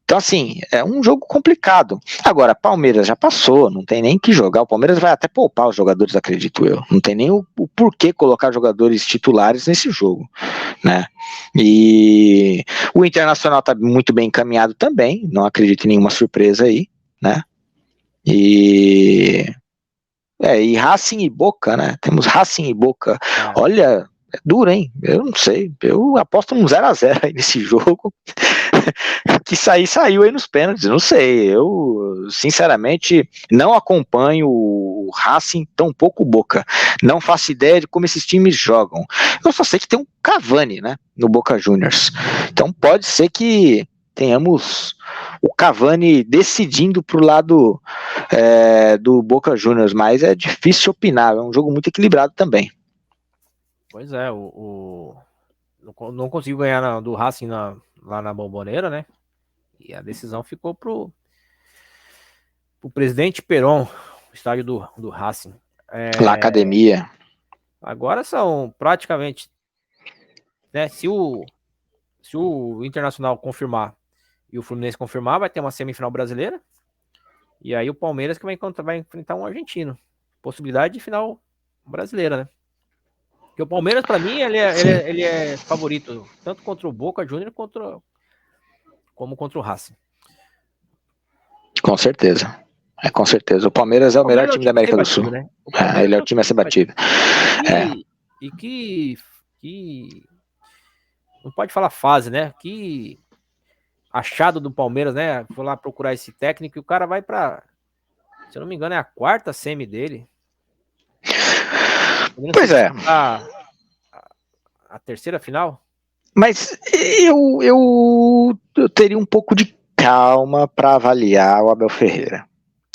Então, assim, é um jogo complicado. Agora, Palmeiras já passou, não tem nem que jogar. O Palmeiras vai até poupar os jogadores, acredito eu. Não tem nem o porquê colocar jogadores titulares nesse jogo, né? E o Internacional está muito bem encaminhado também, não acredito em nenhuma surpresa aí, né? E Racing e Boca, né? Temos Racing e Boca. Olha, é duro, hein? Eu não sei. Eu aposto um 0-0 aí nesse jogo. Que saiu aí nos pênaltis, não sei. Eu, sinceramente, não acompanho o Racing, tão pouco Boca. Não faço ideia de como esses times jogam. Eu só sei que tem um Cavani, né? No Boca Juniors. Então pode ser que tenhamos o Cavani decidindo pro lado do Boca Juniors, mas é difícil opinar. É um jogo muito equilibrado também. Pois é, não conseguiu ganhar do Racing lá na Bombonera, né? E a decisão ficou pro Presidente Peron, o estádio do Racing. La Academia. Agora são praticamente, né? Se o Internacional confirmar e o Fluminense confirmar, vai ter uma semifinal brasileira. E aí o Palmeiras que vai enfrentar um argentino. Possibilidade de final brasileira, né? Porque o Palmeiras, para mim, ele é favorito, tanto contra o Boca Juniors como contra o Racing. Com certeza. Com certeza. O Palmeiras é o melhor time da América do Sul. Né? Ele é o time a ser batido. E que não pode falar fase, né? Que achado do Palmeiras, né? Vou lá procurar esse técnico e o cara vai pra, se eu não me engano, é a 4ª semi dele. Pois é. A 3ª final. Mas eu teria um pouco de calma para avaliar o Abel Ferreira,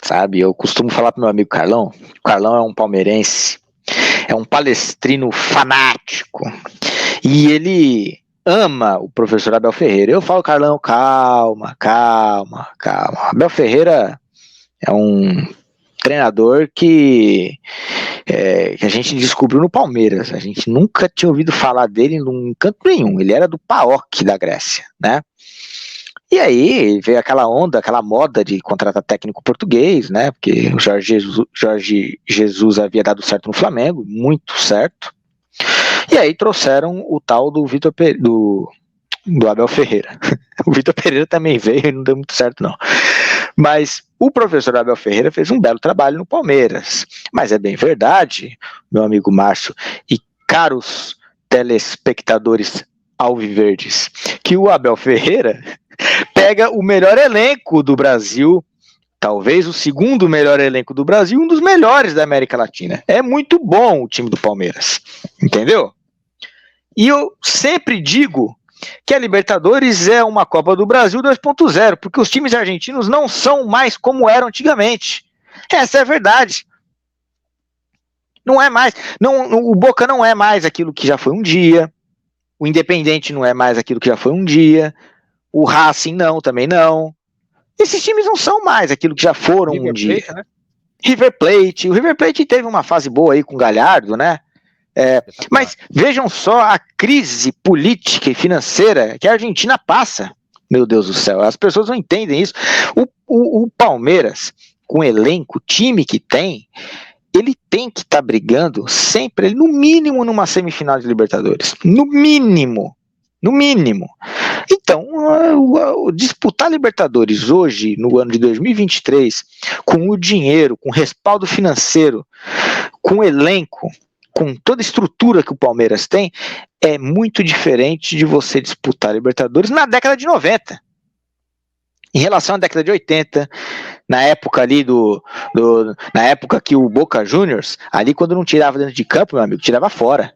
sabe? Eu costumo falar pro meu amigo Carlão. O Carlão é um palmeirense, é um palestrino fanático e ele ama o professor Abel Ferreira. Eu falo, Carlão, calma. Abel Ferreira é um treinador que a gente descobriu no Palmeiras. A gente nunca tinha ouvido falar dele em canto nenhum. Ele era do PAOK da Grécia, né? E aí veio aquela onda, aquela moda de contratar técnico português, né? Porque o Jorge Jesus havia dado certo no Flamengo, muito certo. E aí trouxeram o tal do do Abel Ferreira. O Vitor Pereira também veio e não deu muito certo, não. Mas o professor Abel Ferreira fez um belo trabalho no Palmeiras. Mas é bem verdade, meu amigo Márcio, e caros telespectadores alviverdes, que o Abel Ferreira pega o melhor elenco do Brasil, talvez o segundo melhor elenco do Brasil, um dos melhores da América Latina. É muito bom o time do Palmeiras, entendeu? E eu sempre digo que a Libertadores é uma Copa do Brasil 2.0, porque os times argentinos não são mais como eram antigamente. Essa é a verdade. Não é mais. O Boca não é mais aquilo que já foi um dia. O Independente não é mais aquilo que já foi um dia. O Racing não, também não. Esses times não são mais aquilo que já foram River um dia. Plate, né? River Plate. O River Plate teve uma fase boa aí com o Galhardo, né? Mas vejam só a crise política e financeira que a Argentina passa. Meu Deus do céu, as pessoas não entendem isso. O Palmeiras, com o elenco, o time que tem, ele tem que estar brigando sempre, no mínimo, numa semifinal de Libertadores. No mínimo. No mínimo. Então, disputar Libertadores hoje, no ano de 2023, com o dinheiro, com o respaldo financeiro, com o elenco, com toda a estrutura que o Palmeiras tem, é muito diferente de você disputar Libertadores na década de 90. Em relação à década de 80, na época ali na época que o Boca Juniors, ali quando não tirava dentro de campo, meu amigo, tirava fora.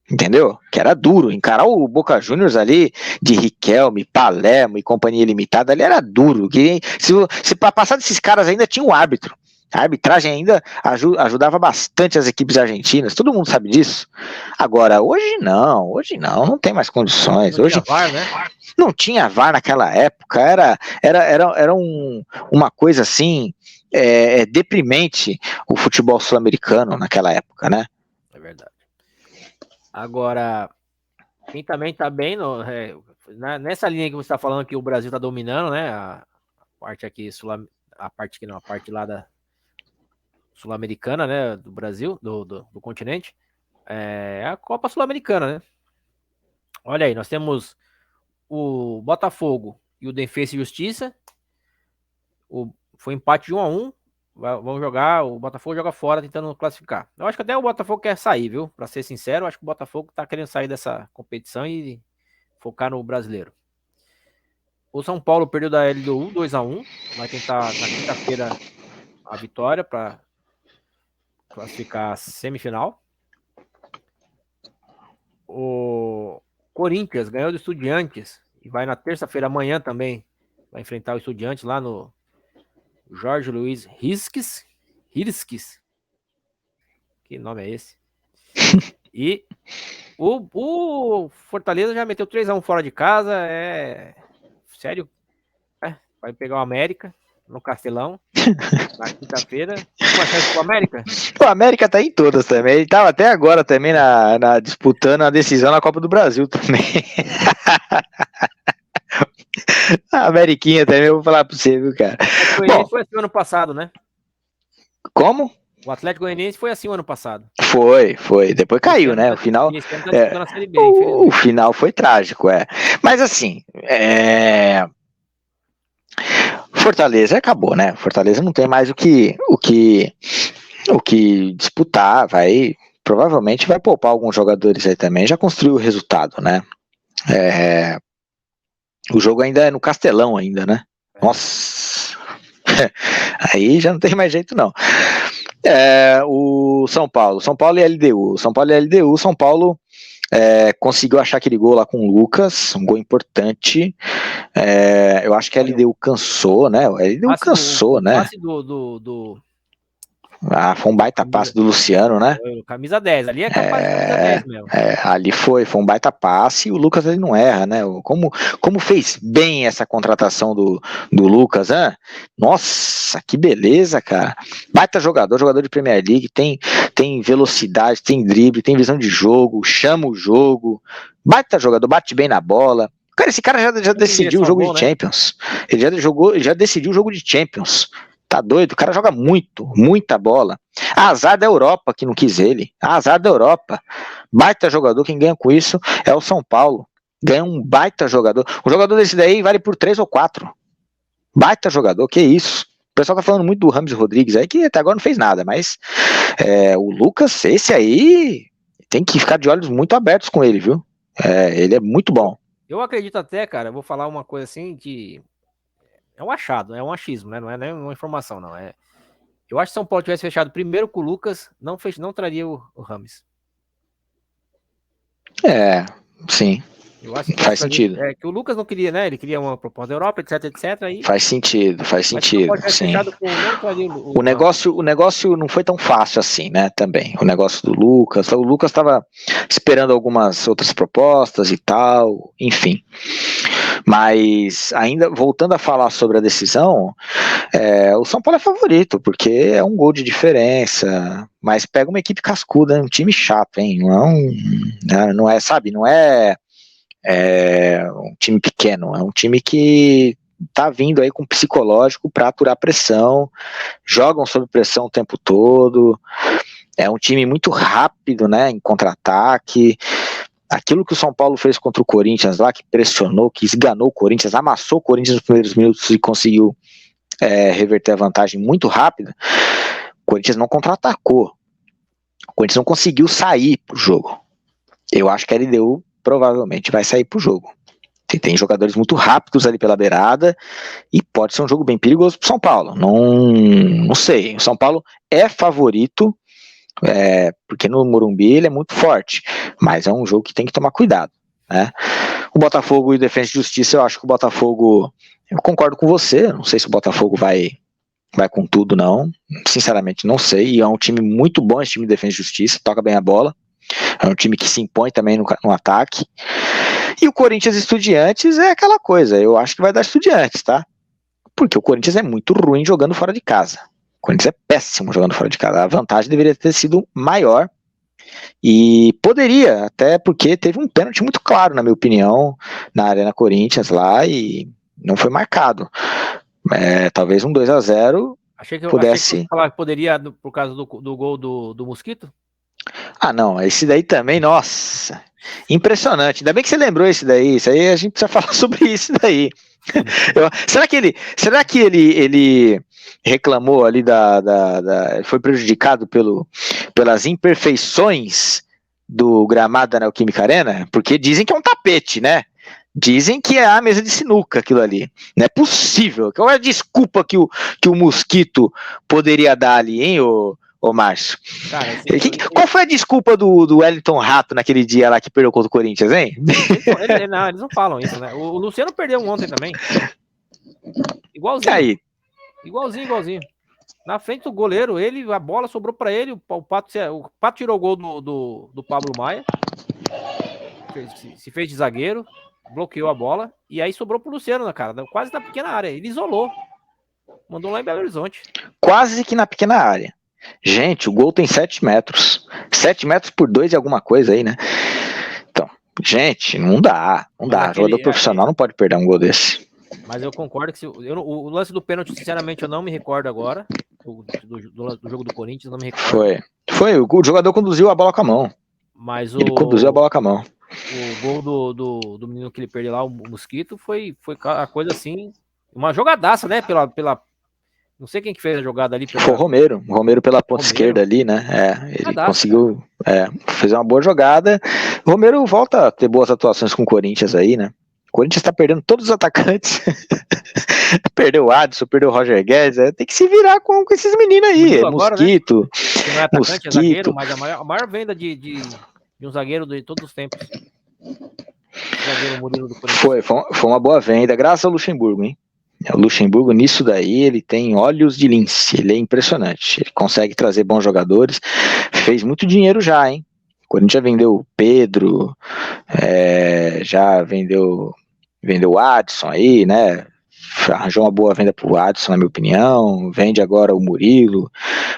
Entendeu? Que era duro. Encarar o Boca Juniors ali, de Riquelme, Palermo e companhia limitada, ali era duro. Que, se para passar desses caras ainda tinha um árbitro. A arbitragem ainda ajudava bastante as equipes argentinas, todo mundo sabe disso. Agora, hoje não tem mais condições. Não hoje tinha VAR, né? Não tinha VAR naquela época, era uma coisa assim, deprimente o futebol sul-americano naquela época, né? É verdade. Agora, quem também tá bem nessa linha que você está falando que o Brasil tá dominando, né? A parte aqui, a parte lá da sul-americana, né? Do Brasil, do continente, é a Copa Sul-Americana, né? Olha aí, nós temos o Botafogo e o Defensa e Justiça. Foi empate de 1-1. Vão jogar, o Botafogo joga fora tentando classificar. Eu acho que até o Botafogo quer sair, viu? Pra ser sincero, eu acho que o Botafogo tá querendo sair dessa competição e focar no brasileiro. O São Paulo perdeu da LDU 2-1. Vai tentar na quinta-feira a vitória para classificar a semifinal. O Corinthians ganhou do Estudiantes e vai na terça-feira amanhã também. Vai enfrentar o Estudiantes lá no Jorge Luiz Risques. Que nome é esse? E o Fortaleza já meteu 3-1 fora de casa. Sério? Vai pegar o América no Castelão na quinta-feira. Uma chance pro América? O América tá em todas também. Ele tava até agora também disputando a decisão na Copa do Brasil também. A Ameriquinha também, eu vou falar pra você, viu, cara? O Goianiense foi assim o ano passado, né? Como? O Atlético Goianiense foi assim o ano passado. Foi. Depois caiu, né? O final. O final foi trágico, Mas assim, Fortaleza acabou, né? Fortaleza não tem mais o que disputar, provavelmente vai poupar alguns jogadores aí também, já construiu o resultado, né? O jogo ainda é no Castelão ainda, né? Nossa! Aí já não tem mais jeito, não. O São Paulo e LDU. São Paulo conseguiu achar aquele gol lá com o Lucas, um gol importante. Eu acho que a LDU cansou, né? A LDU cansou, né? Passe do foi um baita passe do Luciano, né? Camisa 10, ali é capaz de camisa 10 mesmo. Ali foi um baita passe e o Lucas ele não erra, né? Como fez bem essa contratação do Lucas, hein? Nossa, que beleza, cara. Baita jogador de Premier League, tem velocidade, tem drible, tem visão de jogo, chama o jogo, baita jogador, bate bem na bola. Cara, esse cara já decidiu o jogo de Champions. Ele já decidiu o jogo de Champions. Tá doido? O cara joga muita bola. Azar da Europa que não quis ele. Azar da Europa. Baita jogador, quem ganha com isso é o São Paulo. Ganha um baita jogador. Um jogador desse daí vale por 3 ou 4. Baita jogador, que isso. O pessoal tá falando muito do Rames Rodrigues aí, que até agora não fez nada, mas o Lucas, esse aí, tem que ficar de olhos muito abertos com ele, viu? Ele é muito bom. Eu acredito até, cara, vou falar uma coisa assim que é um achado, é um achismo, né? Não é nem uma informação, não. Eu acho que São Paulo tivesse fechado primeiro com o Lucas, não traria o Rames. Sim. Eu acho que faz sentido. Que o Lucas não queria, né? Ele queria uma proposta da Europa, etc. Aí... Faz sentido. Sim. O negócio não foi tão fácil assim, né? Também. O negócio do Lucas. O Lucas esperando algumas outras propostas e tal, enfim. Mas ainda voltando a falar sobre a decisão, o São Paulo é favorito, porque é um gol de diferença, mas pega uma equipe cascuda, um time chato, hein? Não é, sabe, não é um time pequeno, é um time que tá vindo aí com psicológico para aturar pressão, jogam sob pressão o tempo todo, é um time muito rápido, né, em contra-ataque. Aquilo que o São Paulo fez contra o Corinthians lá, que pressionou, que esganou o Corinthians, amassou o Corinthians nos primeiros minutos e conseguiu reverter a vantagem muito rápida, o Corinthians não contra-atacou, o Corinthians não conseguiu sair pro jogo. Eu acho que a LDU provavelmente vai sair pro jogo. Tem jogadores muito rápidos ali pela beirada e pode ser um jogo bem perigoso pro São Paulo. Não sei. O São Paulo é favorito, porque no Morumbi ele é muito forte, mas é um jogo que tem que tomar cuidado, né? O Botafogo e o Defensa e Justiça, eu acho que o Botafogo, eu concordo com você, não sei se o Botafogo vai com tudo, não. Sinceramente, não sei. E é um time muito bom, esse time de Defensa e Justiça, toca bem a bola. É um time que se impõe também no ataque. E o Corinthians e Estudiantes é aquela coisa, eu acho que vai dar Estudiantes, tá? Porque o Corinthians é muito ruim jogando fora de casa. O Corinthians é péssimo jogando fora de casa. A vantagem deveria ter sido maior. E poderia, até porque teve um pênalti muito claro, na minha opinião, na Arena Corinthians lá, e não foi marcado. Talvez um 2-0 pudesse... Achei que falar que poderia por causa do gol do Mosquito. Ah, não, esse daí também, nossa, impressionante. Ainda bem que você lembrou esse daí. Isso aí a gente precisa falar sobre isso daí. Será que ele reclamou ali foi prejudicado pelas imperfeições do gramado da Neoquímica Arena? Porque dizem que é um tapete, né? Dizem que é a mesa de sinuca aquilo ali. Não é possível. Qual é a desculpa que o Mosquito poderia dar ali, hein, ô Márcio? Cara, qual foi a desculpa do Wellington Rato naquele dia lá que perdeu contra o Corinthians, hein? Eles não falam isso, né? O Luciano perdeu ontem também. Igualzinho. Aí. Igualzinho. Na frente do goleiro, a bola sobrou pra ele, o Pato tirou o gol do Pablo Maia. Se fez de zagueiro, bloqueou a bola, e aí sobrou pro Luciano, né, cara? Quase na pequena área. Ele isolou. Mandou lá em Belo Horizonte. Quase que na pequena área. Gente, o gol tem 7 metros. 7 metros por 2 e alguma coisa aí, né? Então, gente, não dá. Jogador profissional não pode perder um gol desse. Mas eu concordo que o lance do pênalti, sinceramente, eu não me recordo agora. Do jogo do Corinthians, não me recordo. Foi, o jogador conduziu a bola com a mão. Mas ele conduziu a bola com a mão. O gol do menino que ele perdeu lá, o Mosquito, foi a coisa assim, uma jogadaça, né? Pela não sei quem que fez a jogada ali. Foi o Romero pela ponta esquerda ali, né? Ele conseguiu fazer uma boa jogada. O Romero volta a ter boas atuações com o Corinthians aí, né? O Corinthians tá perdendo todos os atacantes. Perdeu o Adson, perdeu o Roger Guedes. Tem que se virar com esses meninos aí. Mosquito. Agora, né? Que não é atacante, é zagueiro, mas a maior venda de um zagueiro de todos os tempos. Zagueiro Murilo do Corinthians. Foi uma boa venda, graças ao Luxemburgo, hein? O Luxemburgo, nisso daí, ele tem olhos de lince, ele é impressionante, ele consegue trazer bons jogadores, fez muito dinheiro já, hein? O Corinthians já vendeu o Pedro, já vendeu o Adson aí, né? Arranjou uma boa venda pro Adson, na minha opinião, vende agora o Murilo.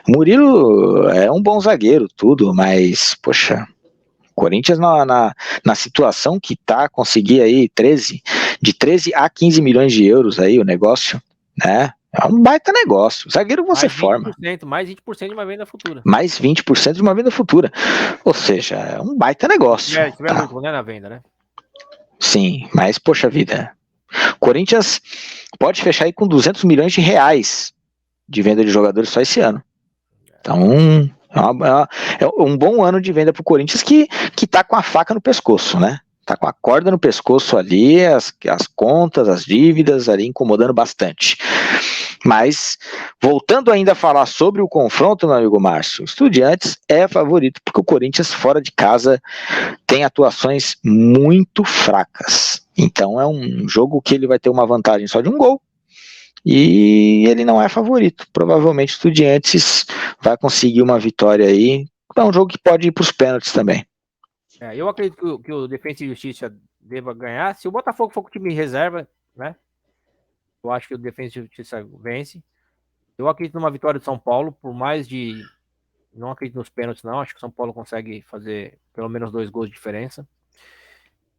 O Murilo é um bom zagueiro, tudo, mas, poxa... Corinthians na situação que tá, conseguir aí de 13 a 15 milhões de euros aí o negócio, né? É um baita negócio. Zagueiro você forma. Mais 20% de uma venda futura. Mais 20% de uma venda futura. Ou seja, é um baita negócio. Se tiver lucro, né, na venda, né? Sim, mas poxa vida. Corinthians pode fechar aí com 200 milhões de reais de venda de jogadores só esse ano. Então... É um bom ano de venda pro Corinthians que tá com a faca no pescoço, né? Tá com a corda no pescoço ali, as contas, as dívidas ali incomodando bastante. Mas, voltando ainda a falar sobre o confronto, meu amigo Márcio, o Estudiantes é favorito, porque o Corinthians fora de casa tem atuações muito fracas. Então é um jogo que ele vai ter uma vantagem só de um gol. E ele não é favorito. Provavelmente o Estudiantes vai conseguir uma vitória aí. É um jogo que pode ir para os pênaltis também. Eu acredito que o Defensa e Justiça deva ganhar. Se o Botafogo for com o time reserva, né? Eu acho que o Defensa e Justiça vence. Eu acredito numa vitória de São Paulo, por mais de. Não acredito nos pênaltis, não. Acho que o São Paulo consegue fazer pelo menos 2 gols de diferença.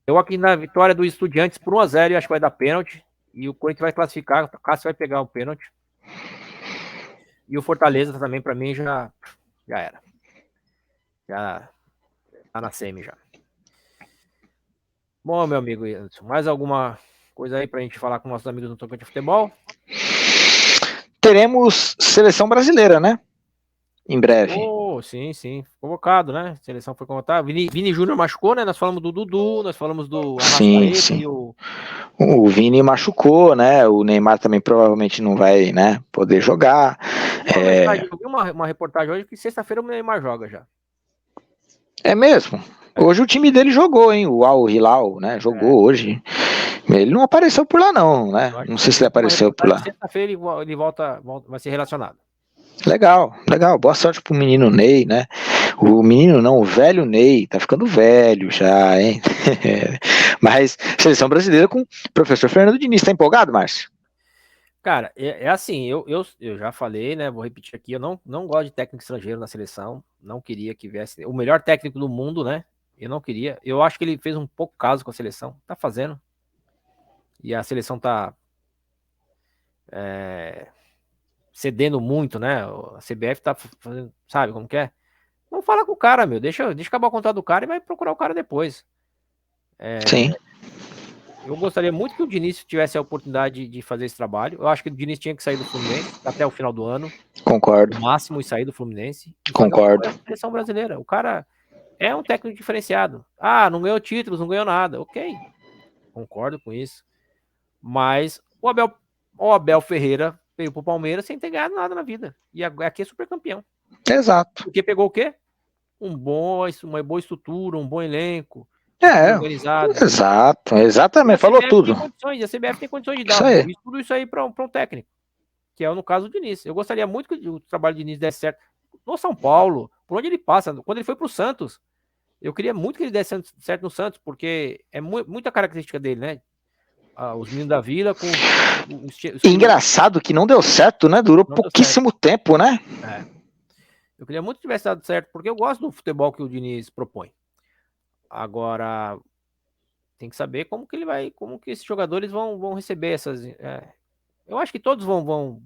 Eu acredito na vitória do Estudiantes por 1-0 e acho que vai dar pênalti. E o Corinthians vai classificar, o Cássio vai pegar o pênalti. E o Fortaleza também, para mim, já era. Já tá na semi já. Bom, meu amigo Anderson, mais alguma coisa aí pra gente falar com nossos amigos no Tocante de Futebol? Teremos seleção brasileira, né? Em breve. Sim. Convocado, né? A seleção foi convocada. Vini Júnior machucou, né? Nós falamos do Dudu, nós falamos do Sim, sim. E o Vini machucou, né? O Neymar também provavelmente não vai, né, poder jogar. Eu vi uma reportagem hoje que sexta-feira o Neymar joga já. É mesmo? Hoje o time dele jogou, hein? O Al Hilal, né? Jogou hoje. Ele não apareceu por lá, não, né? Não sei se ele apareceu por lá. Sexta-feira ele volta, vai ser relacionado. Legal. Boa sorte pro menino Ney, né? O menino não, o velho Ney, tá ficando velho já, hein? Mas seleção brasileira com o professor Fernando Diniz, tá empolgado, Márcio? Cara, assim, eu já falei, né? Vou repetir aqui, eu não gosto de técnico estrangeiro na seleção. Não queria que viesse o melhor técnico do mundo, né? Eu não queria. Eu acho que ele fez um pouco caso com a seleção. Tá fazendo. E a seleção tá cedendo muito, né? A CBF tá fazendo, sabe como que é? Não fala com o cara, meu. Deixa acabar o contrato do cara e vai procurar o cara depois. Sim. Eu gostaria muito que o Diniz tivesse a oportunidade de fazer esse trabalho. Eu acho que o Diniz tinha que sair do Fluminense até o final do ano. Concordo. O máximo e sair do Fluminense. Concordo. A seleção brasileira. O cara é um técnico diferenciado. Ah, não ganhou títulos, não ganhou nada. Ok. Concordo com isso. Mas o Abel Ferreira veio pro Palmeiras sem ter ganhado nada na vida. E aqui é super campeão. Exato. Porque pegou o quê? Uma boa estrutura, um bom elenco. Organizado. Exato, exatamente, falou tudo. A CBF tem condições de dar tudo isso aí para um técnico, que é no caso do Diniz. Eu gostaria muito que o trabalho do Diniz desse certo no São Paulo, por onde ele passa. Quando ele foi pro Santos, eu queria muito que ele desse certo no Santos, porque é muita característica dele, né? Os meninos da Vila com engraçado que não deu certo, né? Durou pouquíssimo tempo, né? Eu queria muito que tivesse dado certo, porque eu gosto do futebol que o Diniz propõe. Agora tem que saber como que esses jogadores vão receber essas. Eu acho que todos vão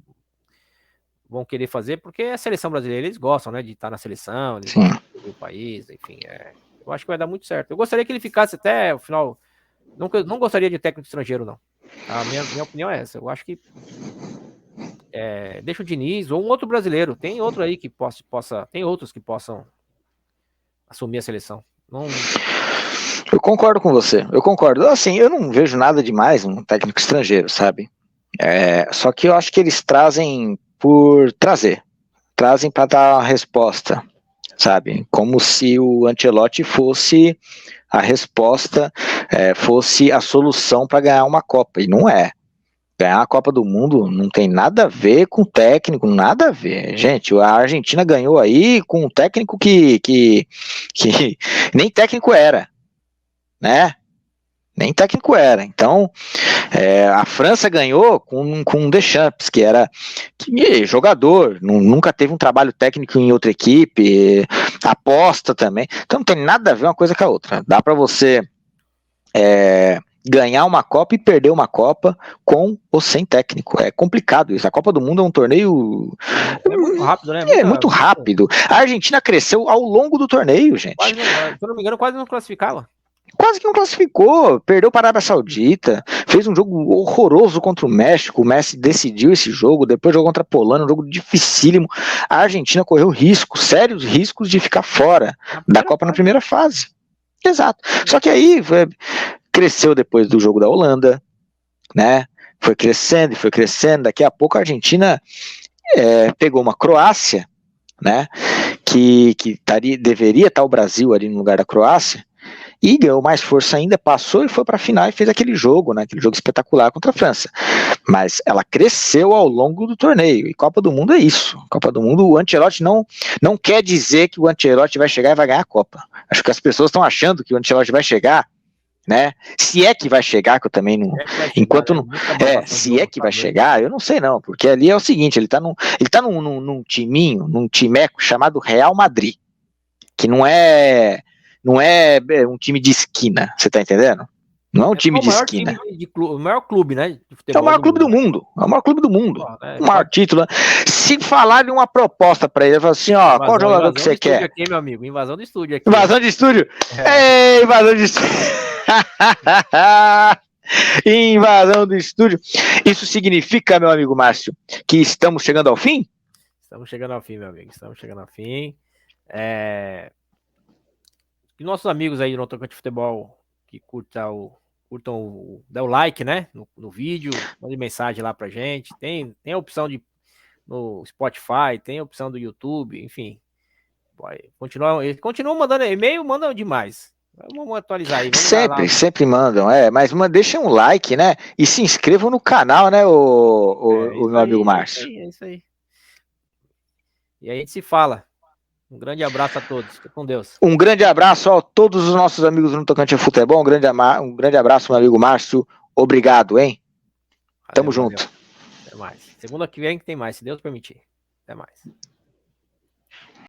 querer fazer, porque a seleção brasileira eles gostam, né, de estar na seleção, eles gostam do país, enfim. Eu acho que vai dar muito certo. Eu gostaria que ele ficasse até o final. Não gostaria de técnico estrangeiro, não. A minha opinião é essa. Eu acho que deixa o Diniz ou um outro brasileiro. Tem outro aí que tem outros que possam assumir a seleção. Não. Eu concordo com você, eu concordo. Assim, eu não vejo nada demais um técnico estrangeiro, sabe? Só que eu acho que eles trazem por trazer. Trazem para dar a resposta, sabe? Como se o Ancelotti fosse a resposta, fosse a solução para ganhar uma Copa. E não é. Ganhar a Copa do Mundo não tem nada a ver com técnico, nada a ver. Gente, a Argentina ganhou aí com um técnico que nem técnico era, né? Nem técnico era. Então, a França ganhou com Deschamps, que era jogador, nunca teve um trabalho técnico em outra equipe, aposta também. Então não tem nada a ver uma coisa com a outra. Dá para você ganhar uma Copa e perder uma Copa com ou sem técnico. É complicado isso. A Copa do Mundo é um torneio... É muito rápido, né? Muito rápido. A Argentina cresceu ao longo do torneio, gente. Se eu não me engano, quase não classificava. Quase que não classificou, perdeu para a Arábia Saudita, fez um jogo horroroso contra o México, o Messi decidiu esse jogo, depois jogou contra a Polônia, um jogo dificílimo. A Argentina correu sérios riscos de ficar fora da Copa na primeira fase. Exato. Só que aí cresceu depois do jogo da Holanda, né? Foi crescendo, daqui a pouco a Argentina pegou uma Croácia, né? Que deveria estar o Brasil ali no lugar da Croácia, e ganhou mais força ainda, passou e foi para a final e fez aquele jogo, né? Aquele jogo espetacular contra a França. Mas ela cresceu ao longo do torneio, e Copa do Mundo é isso. Copa do Mundo, o Ancelotti não quer dizer que o Ancelotti vai chegar e vai ganhar a Copa. Acho que as pessoas estão achando que o Ancelotti vai chegar, né? Se é que vai chegar, que eu também não. Enquanto não. Se é que vai chegar, eu não sei não, porque ali é o seguinte: ele tá num timinho, num timeco chamado Real Madrid, que não é um time de esquina, você tá entendendo? Não é um time de esquina. O maior clube, né? É o maior clube do mundo. É o maior clube do mundo. O maior título. Se falar de uma proposta pra ele, ele fala assim, ó, qual jogador que você quer? Aqui, meu amigo, invasão de estúdio aqui. Invasão de estúdio? Ei, invasão de estúdio. Invasão do estúdio. Isso significa, meu amigo Márcio, que estamos chegando ao fim? Estamos chegando ao fim, meu amigo. Estamos chegando ao fim. E nossos amigos aí no Tocante Futebol que curtam dê o like, né? No vídeo, mande mensagem lá pra gente. Tem a opção no Spotify, tem a opção do YouTube, enfim. Continua mandando e-mail, mandam demais. Vamos atualizar aí. Sempre mandam, mas deixem um like, né? E se inscrevam no canal, né, o meu amigo Márcio. É isso aí. E aí a gente se fala. Um grande abraço a todos. Fica com Deus. Um grande abraço a todos os nossos amigos no Tocante a Futebol. Um grande abraço, meu amigo Márcio. Obrigado, hein? Tamo junto. Até mais. Segunda que vem que tem mais, se Deus permitir. Até mais.